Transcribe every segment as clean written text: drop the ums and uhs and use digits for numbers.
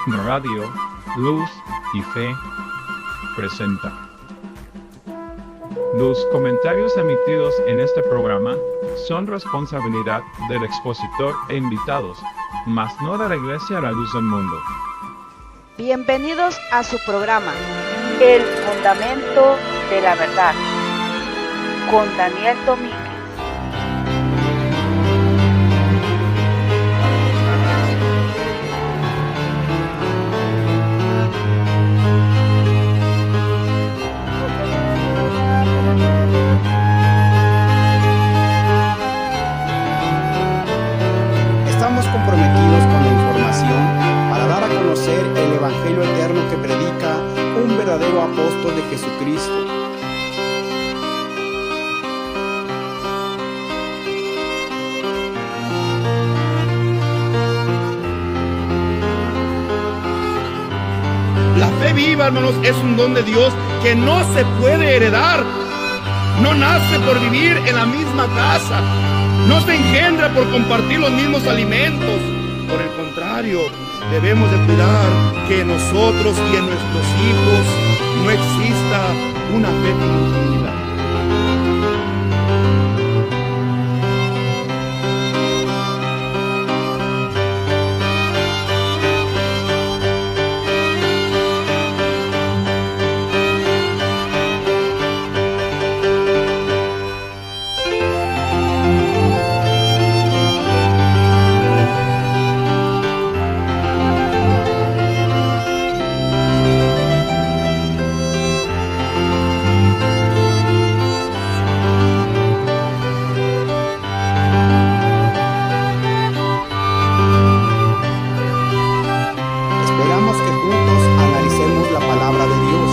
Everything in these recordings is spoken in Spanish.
Radio Luz y Fe presenta. Los comentarios emitidos en este programa son responsabilidad del expositor e invitados, mas no de la Iglesia a la Luz del Mundo. Bienvenidos a su programa, El Fundamento de la Verdad, con Daniel Domínguez. Estamos comprometidos con la información para dar a conocer el Evangelio eterno que predica un verdadero apóstol de Jesucristo. La fe viva, hermanos, es un don de Dios que no se puede heredar. No nace por vivir en la misma casa. No se engendra por compartir los mismos alimentos. Por el contrario, debemos de cuidar que en nosotros y en nuestros hijos no exista una fe fingida. Esperamos que juntos analicemos la palabra de Dios.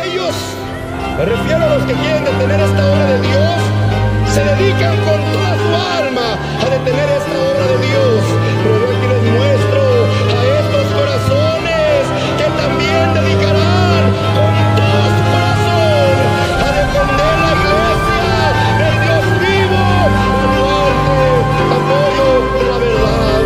Ellos, me refiero a los que quieren detener esta obra de Dios, se dedican con toda su alma a detener esta obra de Dios. Pero yo aquí les muestro a estos corazones que también dedicarán con todo su corazón a defender la iglesia del Dios vivo, baluarte, apoyo de la verdad.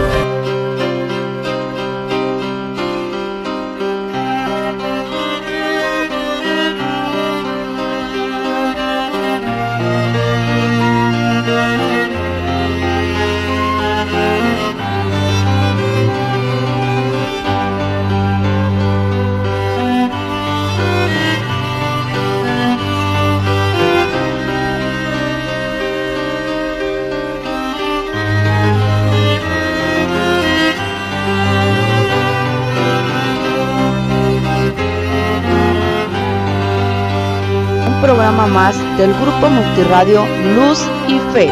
Un programa más del Grupo Multiradio Luz y Fe.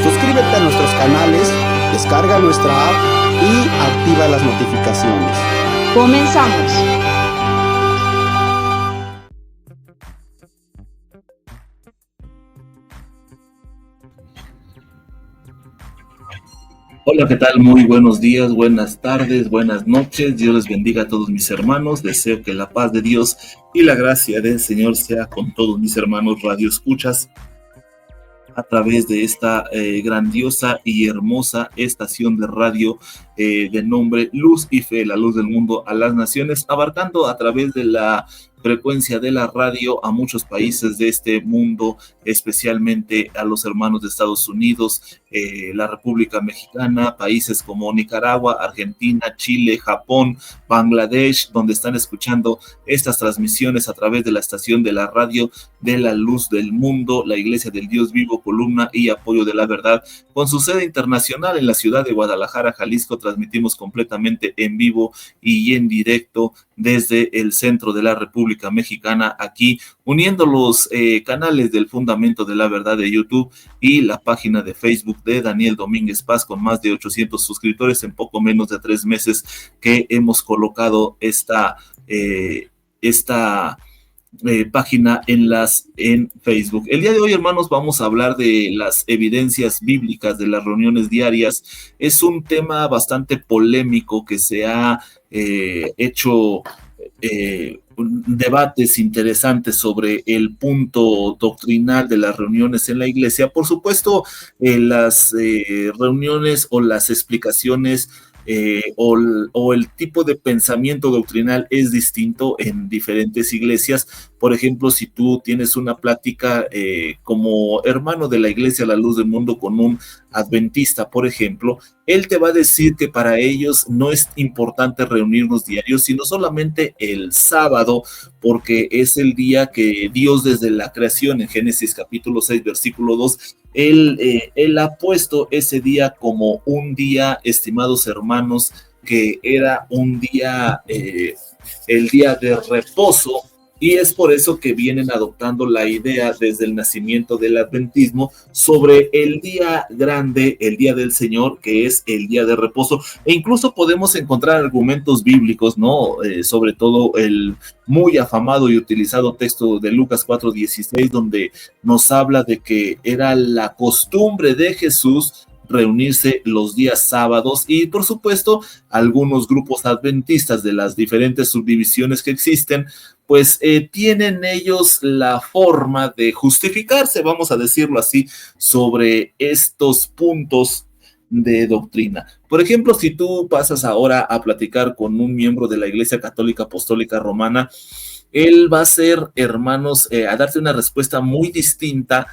Suscríbete a nuestros canales, descarga nuestra app y activa las notificaciones. Comenzamos. Hola, ¿qué tal? Muy buenos días, buenas tardes, buenas noches. Dios les bendiga a todos mis hermanos. Deseo que la paz de Dios y la gracia del Señor sea con todos mis hermanos radio escuchas a través de esta grandiosa y hermosa estación de radio de nombre Luz y Fe, la luz del mundo a las naciones, abarcando a través de la frecuencia de la radio a muchos países de este mundo, especialmente a los hermanos de Estados Unidos, la República Mexicana, países como Nicaragua, Argentina, Chile, Japón, Bangladesh, donde están escuchando estas transmisiones a través de la estación de la radio de la luz del mundo, la Iglesia del Dios Vivo, columna y apoyo de la verdad, con su sede internacional en la ciudad de Guadalajara, Jalisco. Transmitimos completamente en vivo y en directo desde el centro de la República Mexicana, aquí uniendo los canales del Fundamento de la Verdad de YouTube y la página de Facebook de Daniel Domínguez Paz, con más de 800 suscriptores en poco menos de 3 meses que hemos colocado esta página en Facebook. El día de hoy, hermanos, vamos a hablar de las evidencias bíblicas de las reuniones diarias. Es un tema bastante polémico que se ha hecho debates interesantes sobre el punto doctrinal de las reuniones en la iglesia. Por supuesto, las reuniones o las explicaciones o el tipo de pensamiento doctrinal es distinto en diferentes iglesias. Por ejemplo, si tú tienes una plática como hermano de la iglesia La Luz del Mundo con un adventista, por ejemplo, él te va a decir que para ellos no es importante reunirnos diarios, sino solamente el sábado, porque es el día que Dios desde la creación, en Génesis capítulo 6, versículo 2, Él ha puesto ese día como un día, estimados hermanos, que era un día, el día de reposo, y es por eso que vienen adoptando la idea desde el nacimiento del adventismo sobre el día grande, el día del Señor, que es el día de reposo. E incluso podemos encontrar argumentos bíblicos, ¿no? Sobre todo el muy afamado y utilizado texto de Lucas 4:16, donde nos habla de que era la costumbre de Jesús reunirse los días sábados, y por supuesto algunos grupos adventistas de las diferentes subdivisiones que existen, pues tienen ellos la forma de justificarse, vamos a decirlo así, sobre estos puntos de doctrina. Por ejemplo, si tú pasas ahora a platicar con un miembro de la Iglesia Católica Apostólica Romana, él va a ser, hermanos, a darte una respuesta muy distinta,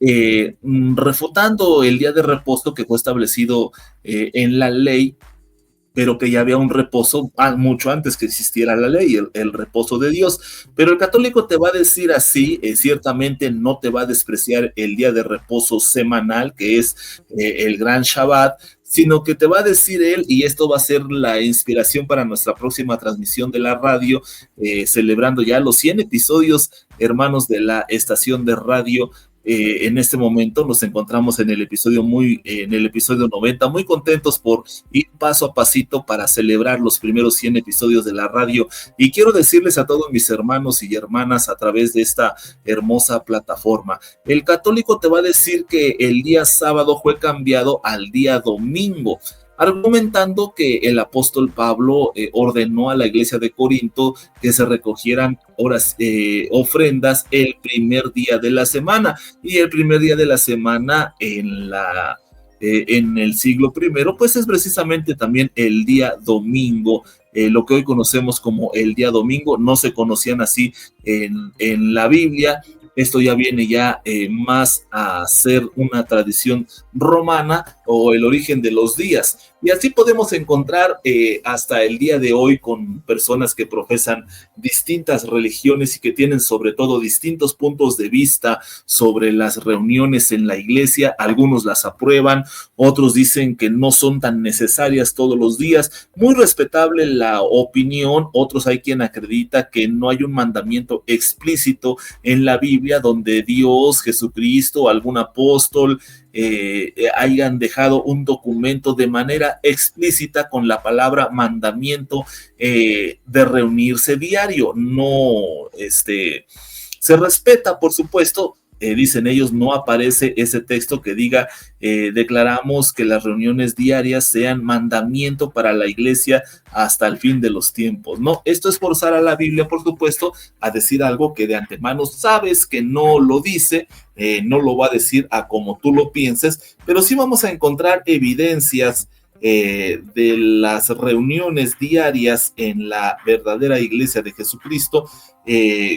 refutando el día de reposo que fue establecido en la ley, pero que ya había un reposo mucho antes que existiera la ley, el reposo de Dios. Pero el católico te va a decir así, ciertamente no te va a despreciar el día de reposo semanal, que es el gran Shabbat, sino que te va a decir él, y esto va a ser la inspiración para nuestra próxima transmisión de la radio, celebrando ya los 100 episodios, hermanos, de la estación de radio. En este momento nos encontramos en el episodio 90, muy contentos por ir paso a pasito para celebrar los primeros 100 episodios de la radio, y quiero decirles a todos mis hermanos y hermanas a través de esta hermosa plataforma, el católico te va a decir que el día sábado fue cambiado al día domingo, argumentando que el apóstol Pablo ordenó a la iglesia de Corinto que se recogieran ofrendas el primer día de la semana, y el primer día de la semana en el siglo primero, pues es precisamente también el día domingo, lo que hoy conocemos como el día domingo. No se conocían así en la Biblia. Esto ya viene más a ser una tradición romana, o el origen de los días. Y así podemos encontrar hasta el día de hoy con personas que profesan distintas religiones y que tienen sobre todo distintos puntos de vista sobre las reuniones en la iglesia. Algunos las aprueban, otros dicen que no son tan necesarias todos los días. Muy respetable la opinión. Otros hay quien acredita que no hay un mandamiento explícito en la Biblia donde Dios, Jesucristo, algún apóstol hayan dejado un documento de manera explícita con la palabra mandamiento de reunirse diario. No, se respeta, por supuesto. Dicen ellos, no aparece ese texto que diga declaramos que las reuniones diarias sean mandamiento para la iglesia hasta el fin de los tiempos. No, esto es forzar a la Biblia, por supuesto, a decir algo que de antemano sabes que no lo dice, no lo va a decir a como tú lo pienses, pero sí vamos a encontrar evidencias de las reuniones diarias en la verdadera iglesia de Jesucristo,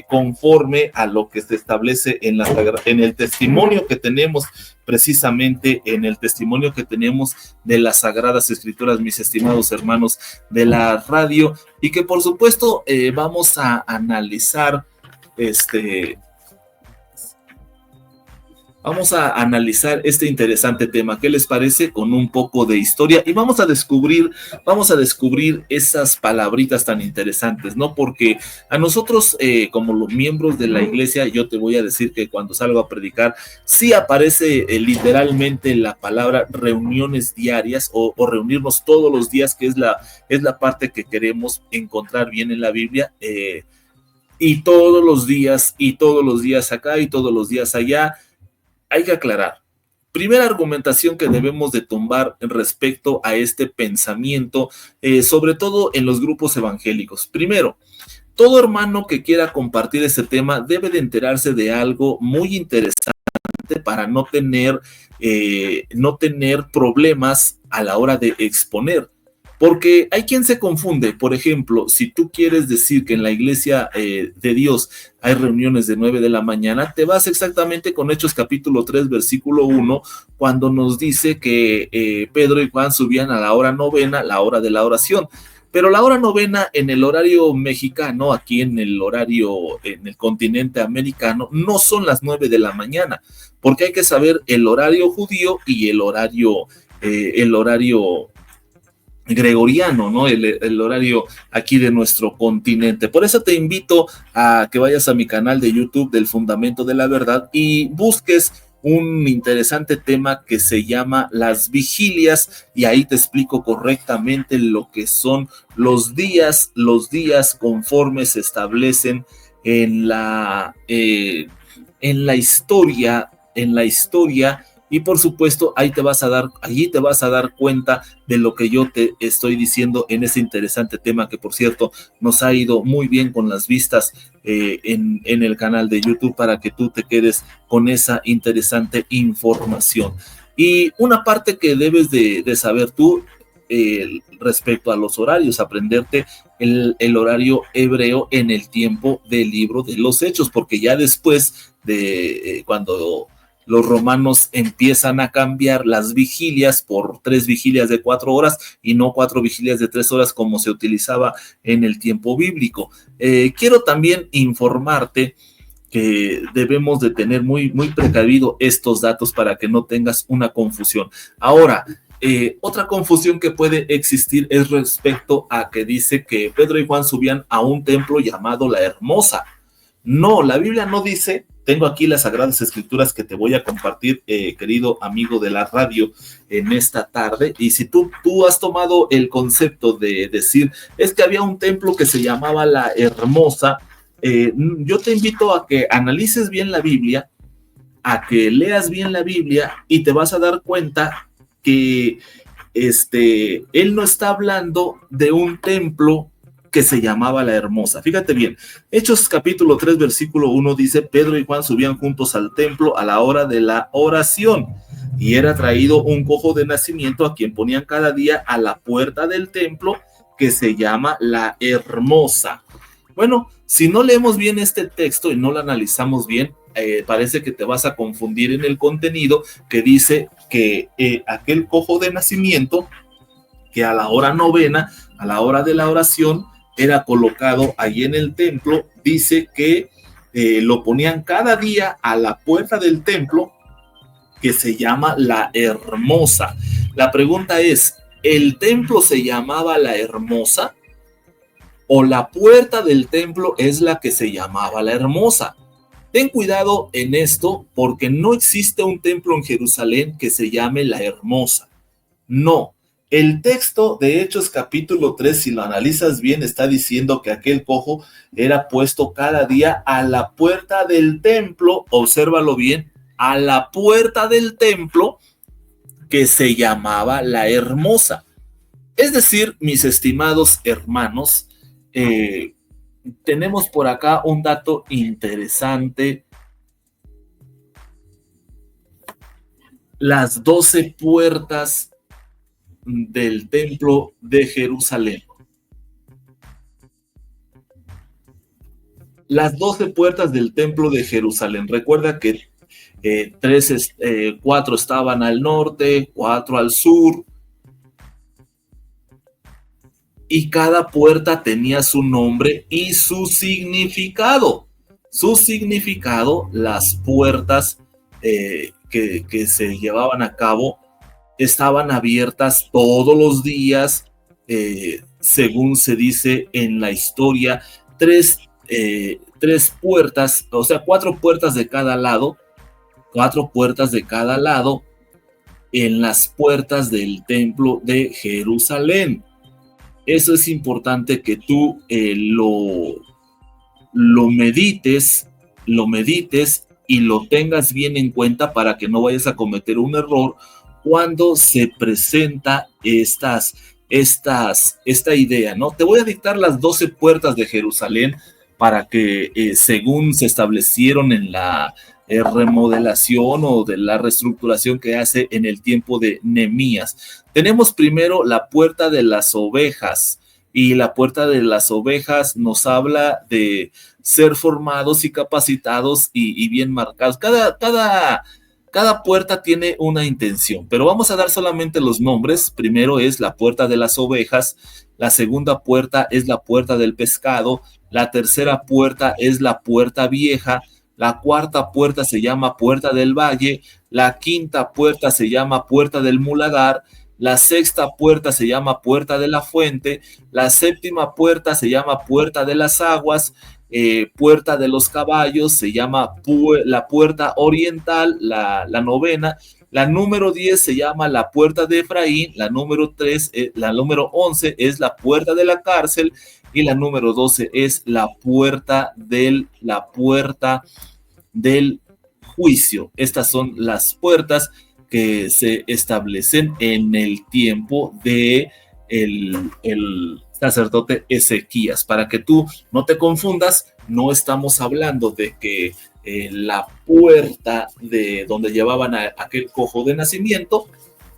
conforme a lo que se establece en el testimonio que tenemos, precisamente en el testimonio que tenemos de las Sagradas Escrituras, mis estimados hermanos de la radio, y que por supuesto vamos a analizar Vamos a analizar este interesante tema. ¿Qué les parece? Con un poco de historia, y vamos a descubrir esas palabritas tan interesantes, ¿no? Porque a nosotros, como los miembros de la iglesia, yo te voy a decir que cuando salgo a predicar, sí aparece literalmente la palabra reuniones diarias o reunirnos todos los días, que es la parte que queremos encontrar bien en la Biblia. y todos los días acá y todos los días allá. Hay que aclarar. Primera argumentación que debemos de tumbar respecto a este pensamiento, sobre todo en los grupos evangélicos. Primero, todo hermano que quiera compartir este tema debe de enterarse de algo muy interesante para no tener problemas a la hora de exponer. Porque hay quien se confunde. Por ejemplo, si tú quieres decir que en la iglesia de Dios hay reuniones de 9 de la mañana, te vas exactamente con Hechos capítulo 3, versículo 1, cuando nos dice que Pedro y Juan subían a la hora novena, la hora de la oración. Pero la hora novena en el horario mexicano, aquí en el continente americano, no son las 9 de la mañana, porque hay que saber el horario judío y el horario gregoriano, ¿no? El horario aquí de nuestro continente. Por eso te invito a que vayas a mi canal de YouTube del Fundamento de la Verdad y busques un interesante tema que se llama las vigilias, y ahí te explico correctamente lo que son los días conforme se establecen en la historia, y por supuesto allí te vas a dar cuenta de lo que yo te estoy diciendo en ese interesante tema, que por cierto nos ha ido muy bien con las vistas en el canal de YouTube, para que tú te quedes con esa interesante información. Y una parte que debes de saber tú respecto a los horarios, aprenderte el horario hebreo en el tiempo del libro de los Hechos, porque ya después de cuando los romanos empiezan a cambiar las vigilias por 3 vigilias de 4 horas y no 4 vigilias de 3 horas como se utilizaba en el tiempo bíblico. Quiero también informarte que debemos de tener muy precavido estos datos para que no tengas una confusión. Ahora, otra confusión que puede existir es respecto a que dice que Pedro y Juan subían a un templo llamado La Hermosa. No, la Biblia no dice. Tengo aquí las Sagradas Escrituras que te voy a compartir, querido amigo de la radio, en esta tarde. Y si tú has tomado el concepto de decir, es que había un templo que se llamaba La Hermosa, yo te invito a que analices bien la Biblia, a que leas bien la Biblia, y te vas a dar cuenta que él no está hablando de un templo que se llamaba La Hermosa. Fíjate bien, Hechos capítulo 3, versículo 1 dice: Pedro y Juan subían juntos al templo a la hora de la oración, y era traído un cojo de nacimiento, a quien ponían cada día a la puerta del templo, que se llama La Hermosa. Bueno, si no leemos bien este texto y no lo analizamos bien, parece que te vas a confundir en el contenido, que dice que aquel cojo de nacimiento, que a la hora novena, a la hora de la oración, era colocado ahí en el templo, dice que lo ponían cada día a la puerta del templo, que se llama La Hermosa. La pregunta es, ¿el templo se llamaba La Hermosa o la puerta del templo es la que se llamaba La Hermosa? Ten cuidado en esto, porque no existe un templo en Jerusalén que se llame La Hermosa. No. El texto de Hechos capítulo 3, si lo analizas bien, está diciendo que aquel cojo era puesto cada día a la puerta del templo, obsérvalo bien, a la puerta del templo, que se llamaba La Hermosa. Es decir, mis estimados hermanos, tenemos por acá un dato interesante. Las 12 puertas del templo de Jerusalén. Las 12 puertas del templo de Jerusalén. Recuerda que 4 estaban al norte, 4 al sur, y cada puerta tenía su nombre y su significado. Su significado, las puertas que se llevaban a cabo estaban abiertas todos los días, según se dice en la historia, 3 puertas, o sea, 4 puertas de cada lado, 4 puertas de cada lado en las puertas del templo de Jerusalén. Eso es importante que tú lo medites y lo tengas bien en cuenta para que no vayas a cometer un error cuando se presenta esta idea, ¿no? Te voy a dictar las 12 puertas de Jerusalén para que según se establecieron en la remodelación o de la reestructuración que hace en el tiempo de Nehemías. Tenemos primero la puerta de las ovejas, y la puerta de las ovejas nos habla de ser formados y capacitados y bien marcados. Cada puerta tiene una intención, pero vamos a dar solamente los nombres. Primero es la puerta de las ovejas, la segunda puerta es la puerta del pescado, la tercera puerta es la puerta vieja, la cuarta puerta se llama puerta del valle, la quinta puerta se llama puerta del muladar, la sexta puerta se llama puerta de la fuente, la séptima puerta se llama puerta de las aguas, puerta de los caballos se llama la puerta oriental, la novena. La número 10 se llama la puerta de Efraín, la número 11 es la puerta de la cárcel, y la número 12 es la puerta del juicio. Estas son las puertas que se establecen en el tiempo de el sacerdote Ezequías. Para que tú no te confundas, no estamos hablando de que la puerta de donde llevaban a aquel cojo de nacimiento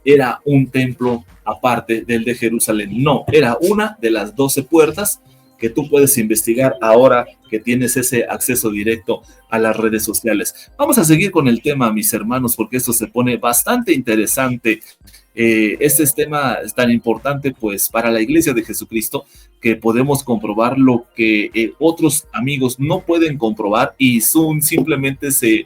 era un templo aparte del de Jerusalén. No, era una de las 12 puertas que tú puedes investigar ahora que tienes ese acceso directo a las redes sociales. Vamos a seguir con el tema, mis hermanos, porque esto se pone bastante interesante. Este tema es tan importante, pues, para la Iglesia de Jesucristo, que podemos comprobar lo que otros amigos no pueden comprobar y simplemente se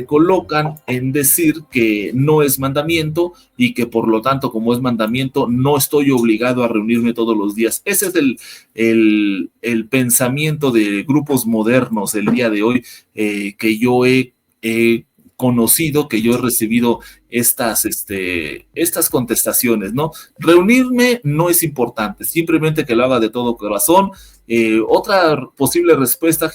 colocan en decir que no es mandamiento y que por lo tanto, como es mandamiento, no estoy obligado a reunirme todos los días. Ese es el pensamiento de grupos modernos el día de hoy, que yo he conocido, que yo he recibido estas contestaciones, ¿no? Reunirme no es importante, simplemente que lo haga de todo corazón. Otra posible respuesta,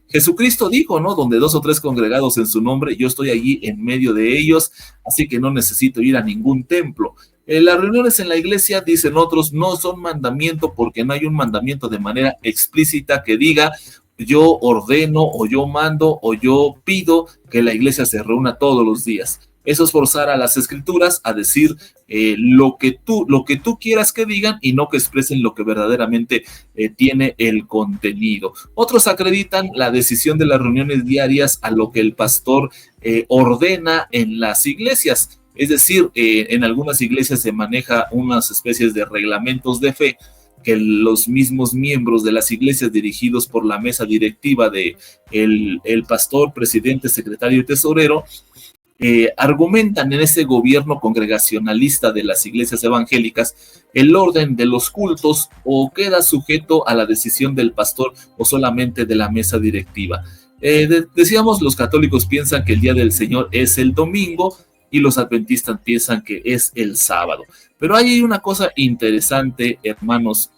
Jesucristo dijo, ¿no? Donde 2 o 3 congregados en su nombre, yo estoy allí en medio de ellos, así que no necesito ir a ningún templo. Las reuniones en la iglesia, dicen otros, no son mandamiento porque no hay un mandamiento de manera explícita que diga yo ordeno o yo mando o yo pido que la iglesia se reúna todos los días. Eso es forzar a las escrituras a decir lo que tú quieras que digan y no que expresen lo que verdaderamente tiene el contenido. Otros acreditan la decisión de las reuniones diarias a lo que el pastor ordena en las iglesias. Es decir, en algunas iglesias se maneja unas especies de reglamentos de fe que los mismos miembros de las iglesias dirigidos por la mesa directiva de el pastor, presidente, secretario y tesorero, argumentan en ese gobierno congregacionalista de las iglesias evangélicas el orden de los cultos o queda sujeto a la decisión del pastor o solamente de la mesa directiva. Decíamos, los católicos piensan que el día del Señor es el domingo y los adventistas piensan que es el sábado. Pero hay una cosa interesante, hermanos,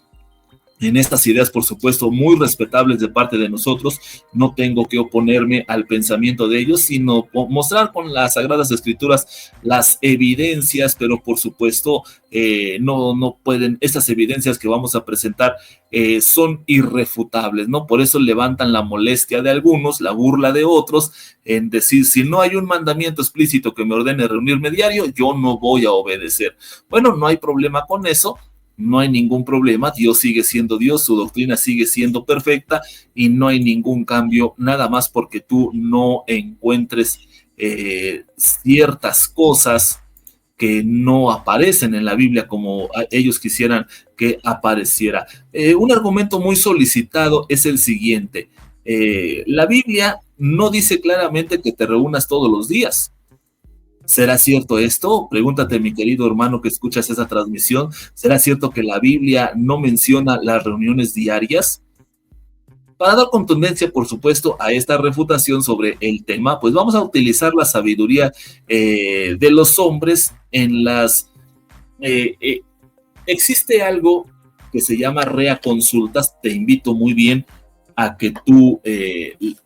en estas ideas, por supuesto, muy respetables de parte de nosotros. No tengo que oponerme al pensamiento de ellos, sino mostrar con las Sagradas Escrituras las evidencias, pero por supuesto no pueden, estas evidencias que vamos a presentar son irrefutables, ¿no? Por eso levantan la molestia de algunos, la burla de otros, en decir, si no hay un mandamiento explícito que me ordene reunirme diario, yo no voy a obedecer. Bueno, no hay problema con eso. No hay ningún problema, Dios sigue siendo Dios, su doctrina sigue siendo perfecta y no hay ningún cambio, nada más porque tú no encuentres ciertas cosas que no aparecen en la Biblia como ellos quisieran que apareciera. Un argumento muy solicitado es el siguiente: la Biblia no dice claramente que te reúnas todos los días. ¿Será cierto esto? Pregúntate, mi querido hermano que escuchas esa transmisión. ¿Será cierto que la Biblia no menciona las reuniones diarias? Para dar contundencia, por supuesto, a esta refutación sobre el tema, pues vamos a utilizar la sabiduría de los hombres en las... existe algo que se llama rea consultas. Te invito muy bien a que tú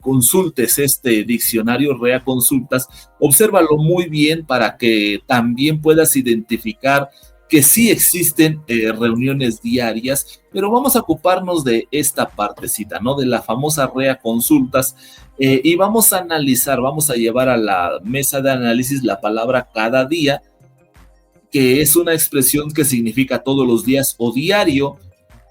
consultes este diccionario Rea Consultas. Obsérvalo muy bien para que también puedas identificar que sí existen reuniones diarias, pero vamos a ocuparnos de esta partecita, ¿no? De la famosa Rea Consultas, y vamos a analizar, vamos a llevar a la mesa de análisis la palabra cada día, que es una expresión que significa todos los días o diario,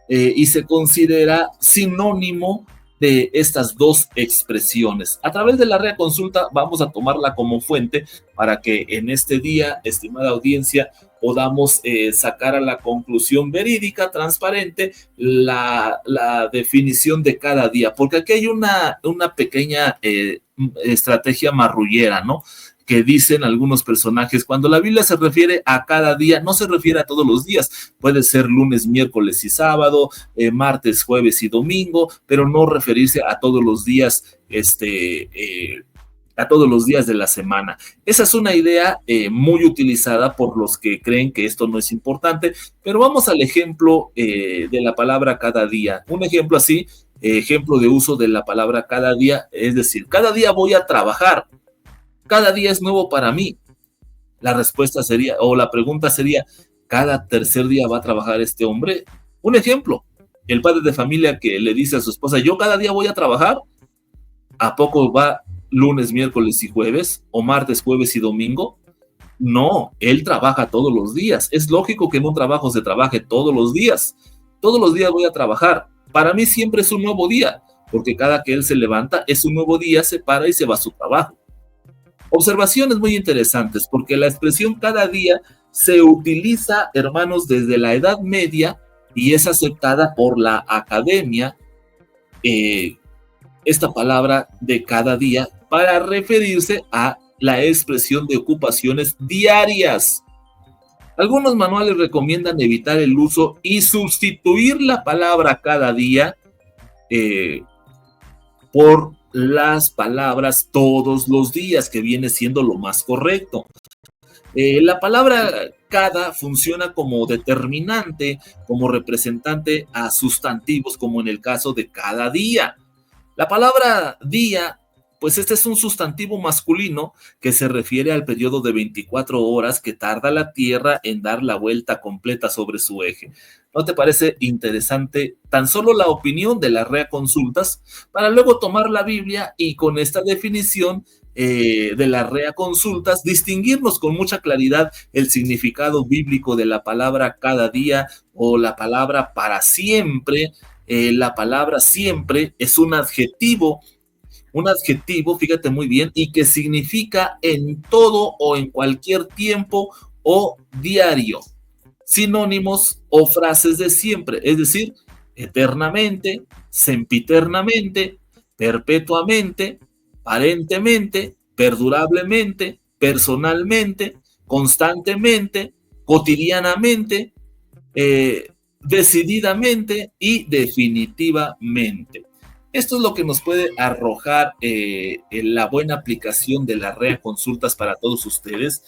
y se considera sinónimo de estas dos expresiones. A través de la Rea Consulta vamos a tomarla como fuente para que en este día, estimada audiencia, podamos sacar a la conclusión verídica, transparente, la definición de cada día, porque aquí hay una pequeña estrategia marrullera, ¿no? Que dicen algunos personajes, cuando la Biblia se refiere a cada día, no se refiere a todos los días, puede ser lunes, miércoles y sábado, martes, jueves y domingo, pero no referirse a todos los días, a todos los días de la semana. Esa es una idea muy utilizada por los que creen que esto no es importante, pero vamos al ejemplo de la palabra cada día. Un ejemplo así, ejemplo de uso de la palabra cada día, es decir, cada día voy a trabajar. Cada día es nuevo para mí. La respuesta sería, o la pregunta sería, ¿cada tercer día va a trabajar este hombre? Un ejemplo, el padre de familia que le dice a su esposa, yo cada día voy a trabajar. ¿A poco va lunes, miércoles y jueves? ¿O martes, jueves y domingo? No, él trabaja todos los días. Es lógico que en un trabajo se trabaje todos los días. Todos los días voy a trabajar. Para mí siempre es un nuevo día, porque cada que él se levanta es un nuevo día, se para y se va a su trabajo. Observaciones muy interesantes, porque la expresión cada día se utiliza, hermanos, desde la Edad Media y es aceptada por la academia, esta palabra de cada día, para referirse a la expresión de ocupaciones diarias. Algunos manuales recomiendan evitar el uso y sustituir la palabra cada día por las palabras todos los días, que viene siendo lo más correcto. La palabra cada funciona como determinante, como representante a sustantivos, como en el caso de cada día. La palabra día, pues este es un sustantivo masculino que se refiere al periodo de 24 horas que tarda la Tierra en dar la vuelta completa sobre su eje. ¿No te parece interesante tan solo la opinión de la Rea Consultas para luego tomar la Biblia y con esta definición de la Rea Consultas distinguirnos con mucha claridad el significado bíblico de la palabra cada día o la palabra para siempre? La palabra siempre es un adjetivo, fíjate muy bien, y que significa en todo o en cualquier tiempo o diario. Sinónimos o frases de siempre, es decir, eternamente, sempiternamente, perpetuamente, parentemente, perdurablemente, personalmente, constantemente, cotidianamente, decididamente y definitivamente. Esto es lo que nos puede arrojar la buena aplicación de la Rea Consultas para todos ustedes.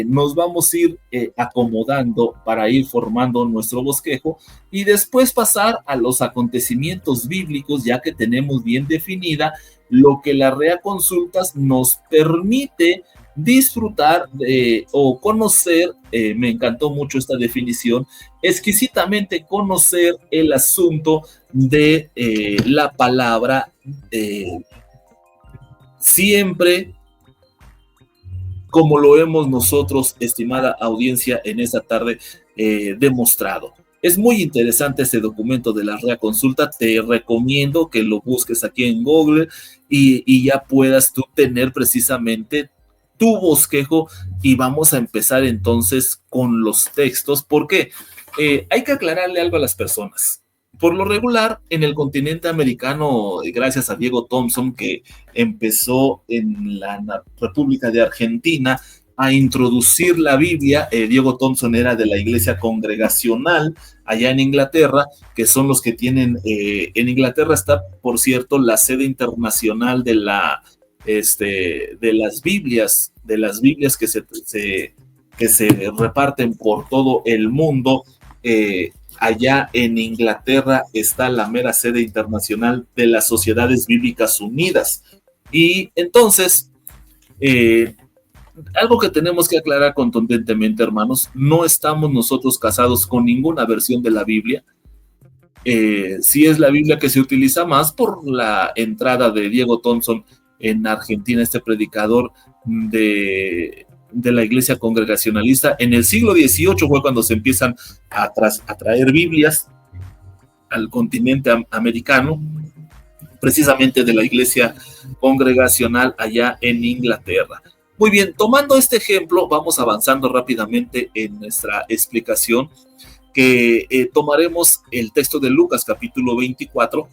Nos vamos a ir acomodando para ir formando nuestro bosquejo y después pasar a los acontecimientos bíblicos, ya que tenemos bien definida lo que la Rea Consultas nos permite disfrutar o conocer. Me encantó mucho esta definición, exquisitamente conocer el asunto de la palabra siempre, como lo hemos nosotros, estimada audiencia, en esta tarde demostrado. Es muy interesante este documento de la Rea Consulta. Te recomiendo que lo busques aquí en Google y ya puedas tú tener precisamente tu bosquejo, y vamos a empezar entonces con los textos, porque hay que aclararle algo a las personas. Por lo regular, en el continente americano, gracias a Diego Thompson, que empezó en la República de Argentina a introducir la Biblia. Diego Thompson era de la Iglesia Congregacional allá en Inglaterra, que son los que tienen, en Inglaterra está, por cierto, la sede internacional de las Biblias que se reparten por todo el mundo. allá en Inglaterra está la mera sede internacional de las Sociedades Bíblicas Unidas. Y entonces, algo que tenemos que aclarar contundentemente, hermanos, no estamos nosotros casados con ninguna versión de la Biblia. Sí es la Biblia que se utiliza más por la entrada de Diego Thompson en Argentina, este predicador de la iglesia congregacionalista. En el siglo XVIII fue cuando se empiezan a traer Biblias al continente americano, precisamente de la iglesia congregacional allá en Inglaterra. Muy bien, tomando este ejemplo, vamos avanzando rápidamente en nuestra explicación, que tomaremos el texto de Lucas capítulo 24,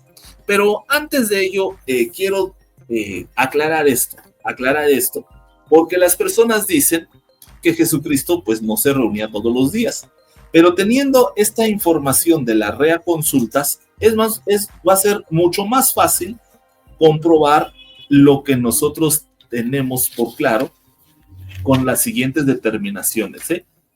pero antes de ello quiero aclarar esto, porque las personas dicen que Jesucristo pues no se reunía todos los días, pero teniendo esta información de las reaconsultas, va a ser mucho más fácil comprobar lo que nosotros tenemos por claro con las siguientes determinaciones.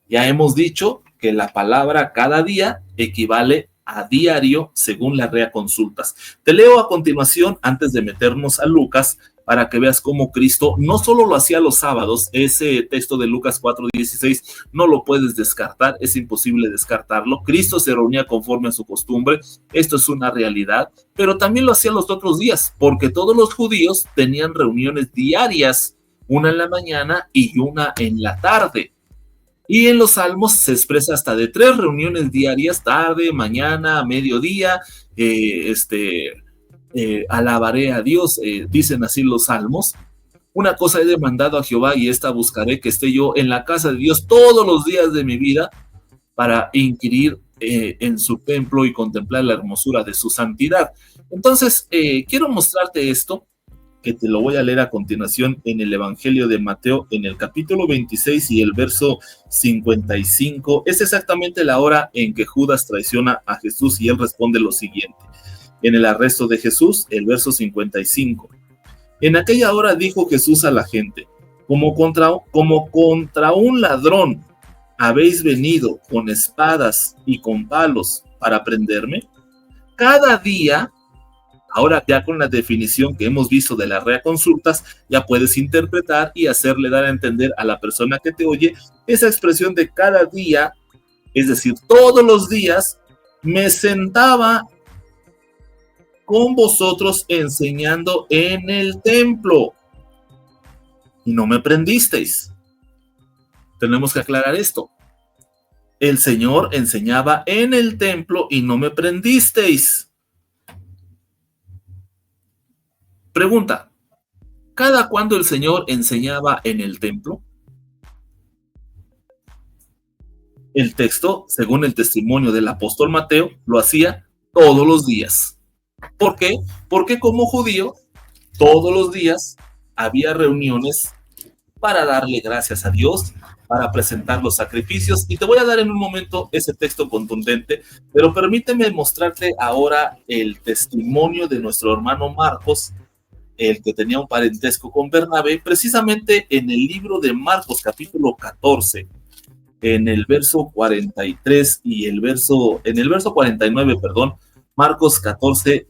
Ya hemos dicho que la palabra cada día equivale a diario según las reaconsultas. Te leo a continuación, antes de meternos a Lucas, para que veas cómo Cristo no solo lo hacía los sábados. Ese texto de Lucas 4:16 no lo puedes descartar, es imposible descartarlo. Cristo se reunía conforme a su costumbre, esto es una realidad, pero también lo hacía los otros días, porque todos los judíos tenían reuniones diarias, una en la mañana y una en la tarde. Y en los Salmos se expresa hasta de 3 reuniones diarias, tarde, mañana, mediodía. Alabaré a Dios, dicen así los Salmos. Una cosa he demandado a Jehová y esta buscaré, que esté yo en la casa de Dios todos los días de mi vida para inquirir en su templo y contemplar la hermosura de su santidad. Entonces, quiero mostrarte esto, que te lo voy a leer a continuación en el Evangelio de Mateo, en el capítulo 26 y el verso 55. Es exactamente la hora en que Judas traiciona a Jesús y él responde lo siguiente. En el arresto de Jesús, el verso 55. En aquella hora dijo Jesús a la gente, como contra un ladrón habéis venido con espadas y con palos para prenderme. Cada día. Ahora ya con la definición que hemos visto de las reaconsultas, ya puedes interpretar y hacerle dar a entender a la persona que te oye esa expresión de cada día, es decir, todos los días me sentaba con vosotros enseñando en el templo y no me prendisteis. Tenemos que aclarar esto. El Señor enseñaba en el templo y no me prendisteis. Pregunta, ¿cada cuándo el Señor enseñaba en el templo? El texto, según el testimonio del apóstol Mateo, lo hacía todos los días. ¿Por qué? Porque como judío, todos los días había reuniones para darle gracias a Dios, para presentar los sacrificios, y te voy a dar en un momento ese texto contundente, pero permíteme mostrarte ahora el testimonio de nuestro hermano Marcos, el que tenía un parentesco con Bernabé, precisamente en el libro de Marcos, capítulo 14, en el verso 43 y en el verso 49, Marcos 14,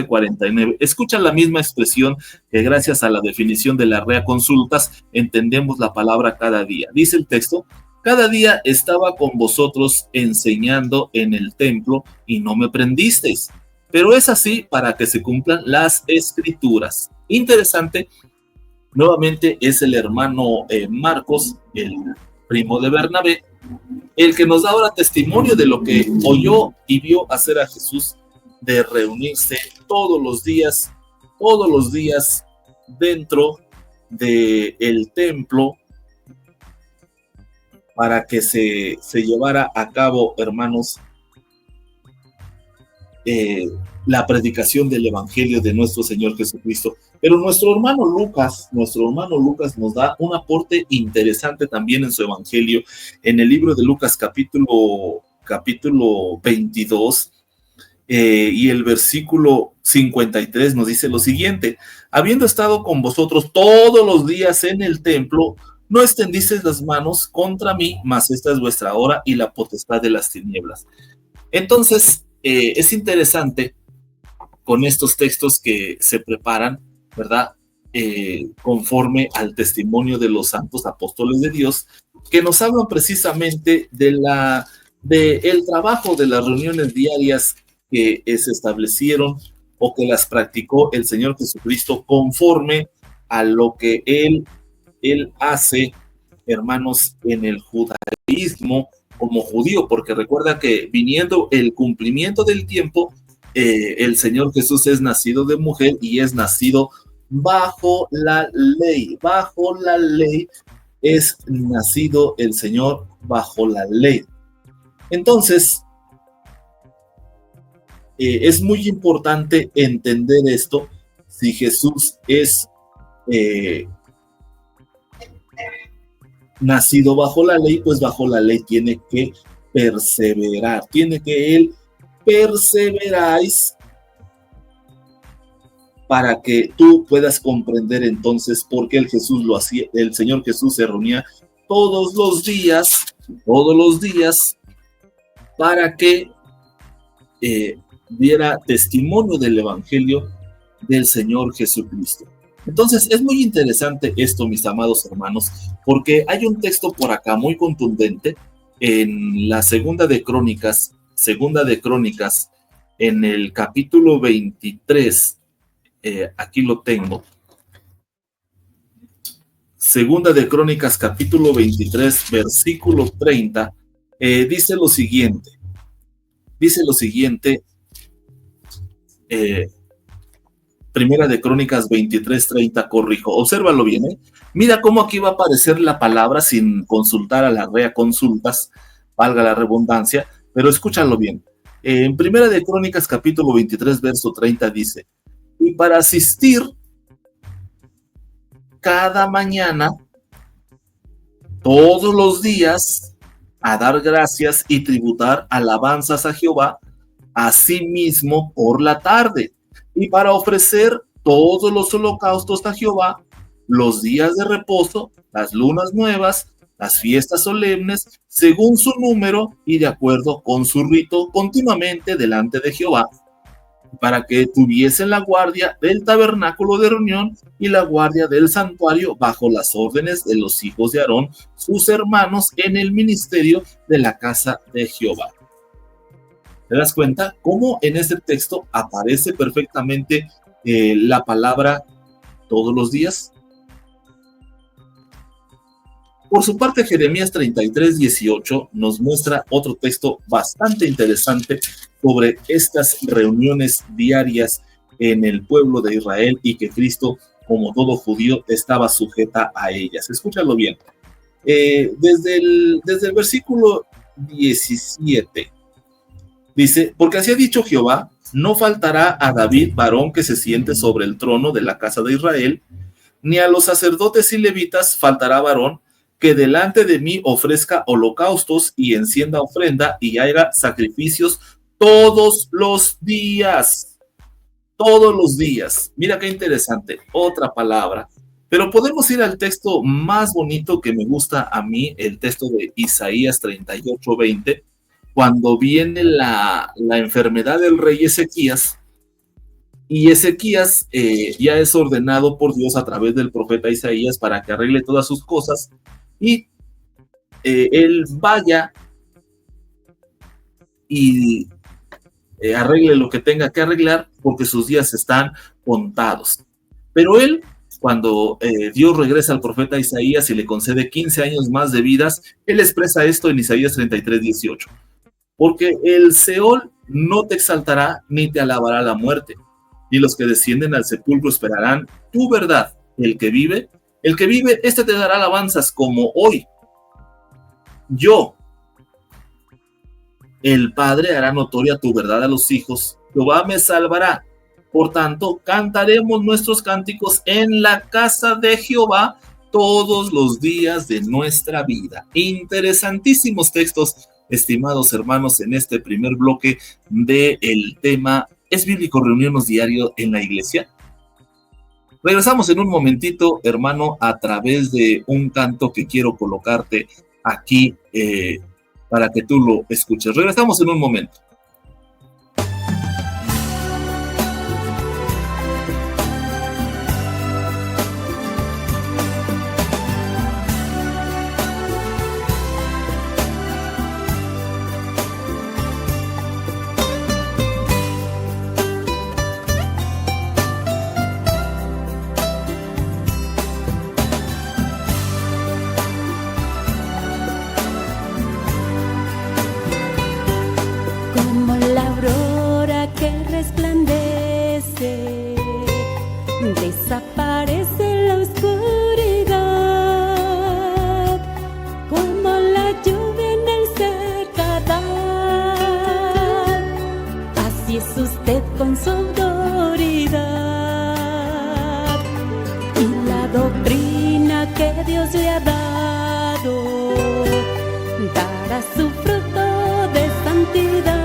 49. Escucha la misma expresión que gracias a la definición de las reaconsultas entendemos la palabra cada día. Dice el texto, cada día estaba con vosotros enseñando en el templo y no me prendisteis. Pero es así para que se cumplan las escrituras. Interesante, nuevamente es el hermano Marcos, el primo de Bernabé, el que nos da ahora testimonio de lo que oyó y vio hacer a Jesús, de reunirse todos los días dentro del templo para que se llevara a cabo, hermanos, la predicación del Evangelio de nuestro Señor Jesucristo. Pero nuestro hermano Lucas nos da un aporte interesante también en su Evangelio, en el libro de Lucas capítulo 22, y el versículo 53 nos dice lo siguiente: habiendo estado con vosotros todos los días en el templo, no extendisteis las manos contra mí, mas esta es vuestra hora y la potestad de las tinieblas. Entonces, es interesante con estos textos que se preparan, ¿verdad? Conforme al testimonio de los santos apóstoles de Dios, que nos hablan precisamente del trabajo de las reuniones diarias que se establecieron o que las practicó el Señor Jesucristo conforme a lo que Él hace, hermanos, en el judaísmo como judío, porque recuerda que viniendo el cumplimiento del tiempo, el Señor Jesús es nacido de mujer y es nacido bajo la ley es nacido el Señor bajo la ley. Entonces, es muy importante entender esto. Si Jesús es nacido bajo la ley, pues bajo la ley tiene que perseverar, tiene que él perseveráis para que tú puedas comprender entonces por qué el Señor Jesús se reunía todos los días, para que diera testimonio del Evangelio del Señor Jesucristo. Entonces, es muy interesante esto, mis amados hermanos, porque hay un texto por acá muy contundente en la Segunda de Crónicas, en el capítulo 23, aquí lo tengo. Segunda de Crónicas, capítulo 23, versículo 30, dice lo siguiente, Primera de Crónicas 23:30, corrijo, obsérvalo bien, Mira cómo aquí va a aparecer la palabra sin consultar a la Rea Consultas, valga la redundancia, pero escúchalo bien. En Primera de Crónicas capítulo 23, verso 30 dice: y para asistir cada mañana, todos los días, a dar gracias y tributar alabanzas a Jehová, asimismo por la tarde, y para ofrecer todos los holocaustos a Jehová, los días de reposo, las lunas nuevas, las fiestas solemnes, según su número y de acuerdo con su rito, continuamente delante de Jehová, para que tuviesen la guardia del tabernáculo de reunión y la guardia del santuario bajo las órdenes de los hijos de Aarón, sus hermanos, en el ministerio de la casa de Jehová. ¿Te das cuenta cómo en este texto aparece perfectamente la palabra todos los días? Por su parte, Jeremías 33:18 nos muestra otro texto bastante interesante sobre estas reuniones diarias en el pueblo de Israel y que Cristo, como todo judío, estaba sujeta a ellas. Escúchalo bien. Desde el versículo 17 dice: porque así ha dicho Jehová, no faltará a David varón que se siente sobre el trono de la casa de Israel, ni a los sacerdotes y levitas faltará varón que delante de mí ofrezca holocaustos y encienda ofrenda y haga sacrificios todos los días. Todos los días. Mira qué interesante, otra palabra. Pero podemos ir al texto más bonito que me gusta a mí, el texto de Isaías 38:20, cuando viene la enfermedad del rey Ezequías, y Ezequías ya es ordenado por Dios a través del profeta Isaías para que arregle todas sus cosas, y él vaya y arregle lo que tenga que arreglar, porque sus días están contados. Pero él, cuando Dios regresa al profeta Isaías y le concede 15 años más de vidas, él expresa esto en Isaías 33:18. Porque el Seol no te exaltará ni te alabará la muerte, y los que descienden al sepulcro esperarán tu verdad. El que vive, este te dará alabanzas como hoy. Yo, el Padre, hará notoria tu verdad a los hijos. Jehová me salvará. Por tanto, cantaremos nuestros cánticos en la casa de Jehová todos los días de nuestra vida. Interesantísimos textos, estimados hermanos, en este primer bloque del tema ¿es bíblico reunirnos diario en la iglesia? Regresamos en un momentito, hermano, a través de un canto que quiero colocarte aquí para que tú lo escuches. Regresamos en un momento. desaparece la oscuridad, como la lluvia en el cercadal. Así es usted con su autoridad y la doctrina que Dios le ha dado dará su fruto de santidad.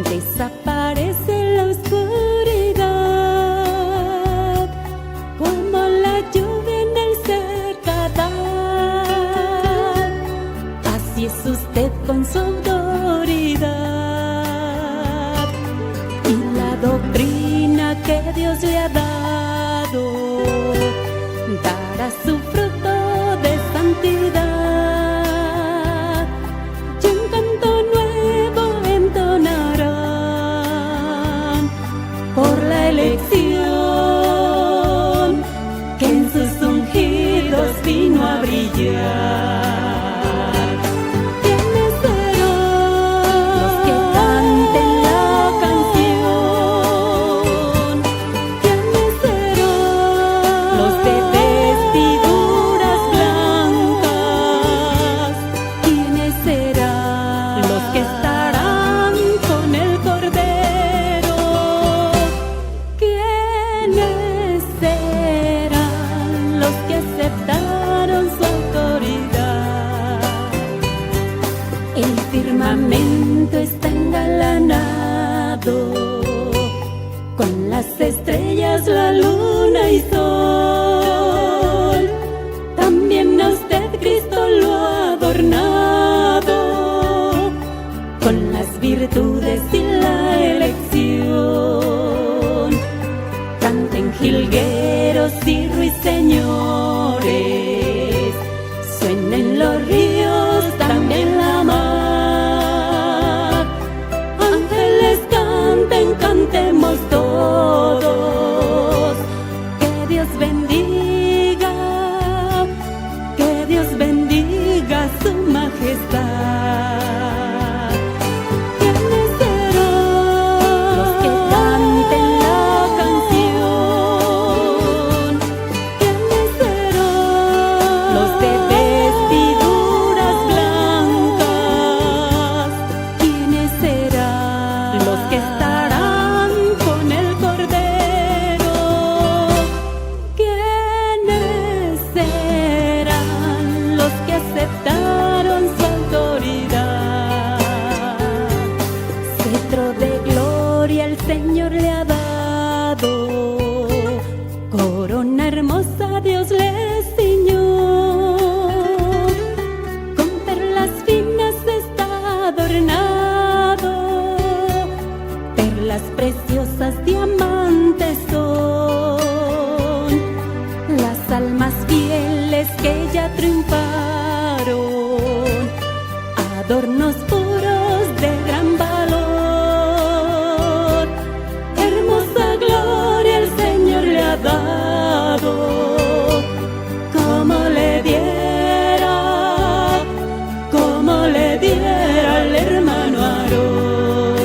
Desaparece la oscuridad, como la lluvia en el cercadal. Así es usted con su autoridad y la doctrina que Dios le ha dado dará su fruto de santidad. Por la elección que en sus ungidos vino a brillar. ¿Quiénes serán los que canten la canción? ¿Quiénes serán los de vestiduras blancas? ¿Quiénes serán los que estarán con el Cordero? Aceptaron su autoridad. El firmamento está engalanado con las estrellas, la luna y sol. También a usted Cristo lo ha adornado con las virtudes y la elección. Canten jilgueros y ruiseñores, suenen los ríos, también la mar. Ángeles canten, cantemos todos. Que Dios bendiga su majestad. ¿Quiénes serán los que canten la canción? ¿Quiénes serán los de vestiduras blancas? ¿Quiénes serán los que estarán con el Cordero? ¿Quiénes serán los que aceptaron su autoridad? Cetro de gloria el Señor le ha dado, corona hermosa Dios le ciñó, con perlas finas está adornado, perlas preciosas, diamantes son, las almas fieles que ya triunfaron, adornos puros de gran valor. Hermosa gloria el Señor le ha dado, como le diera al hermano Aarón.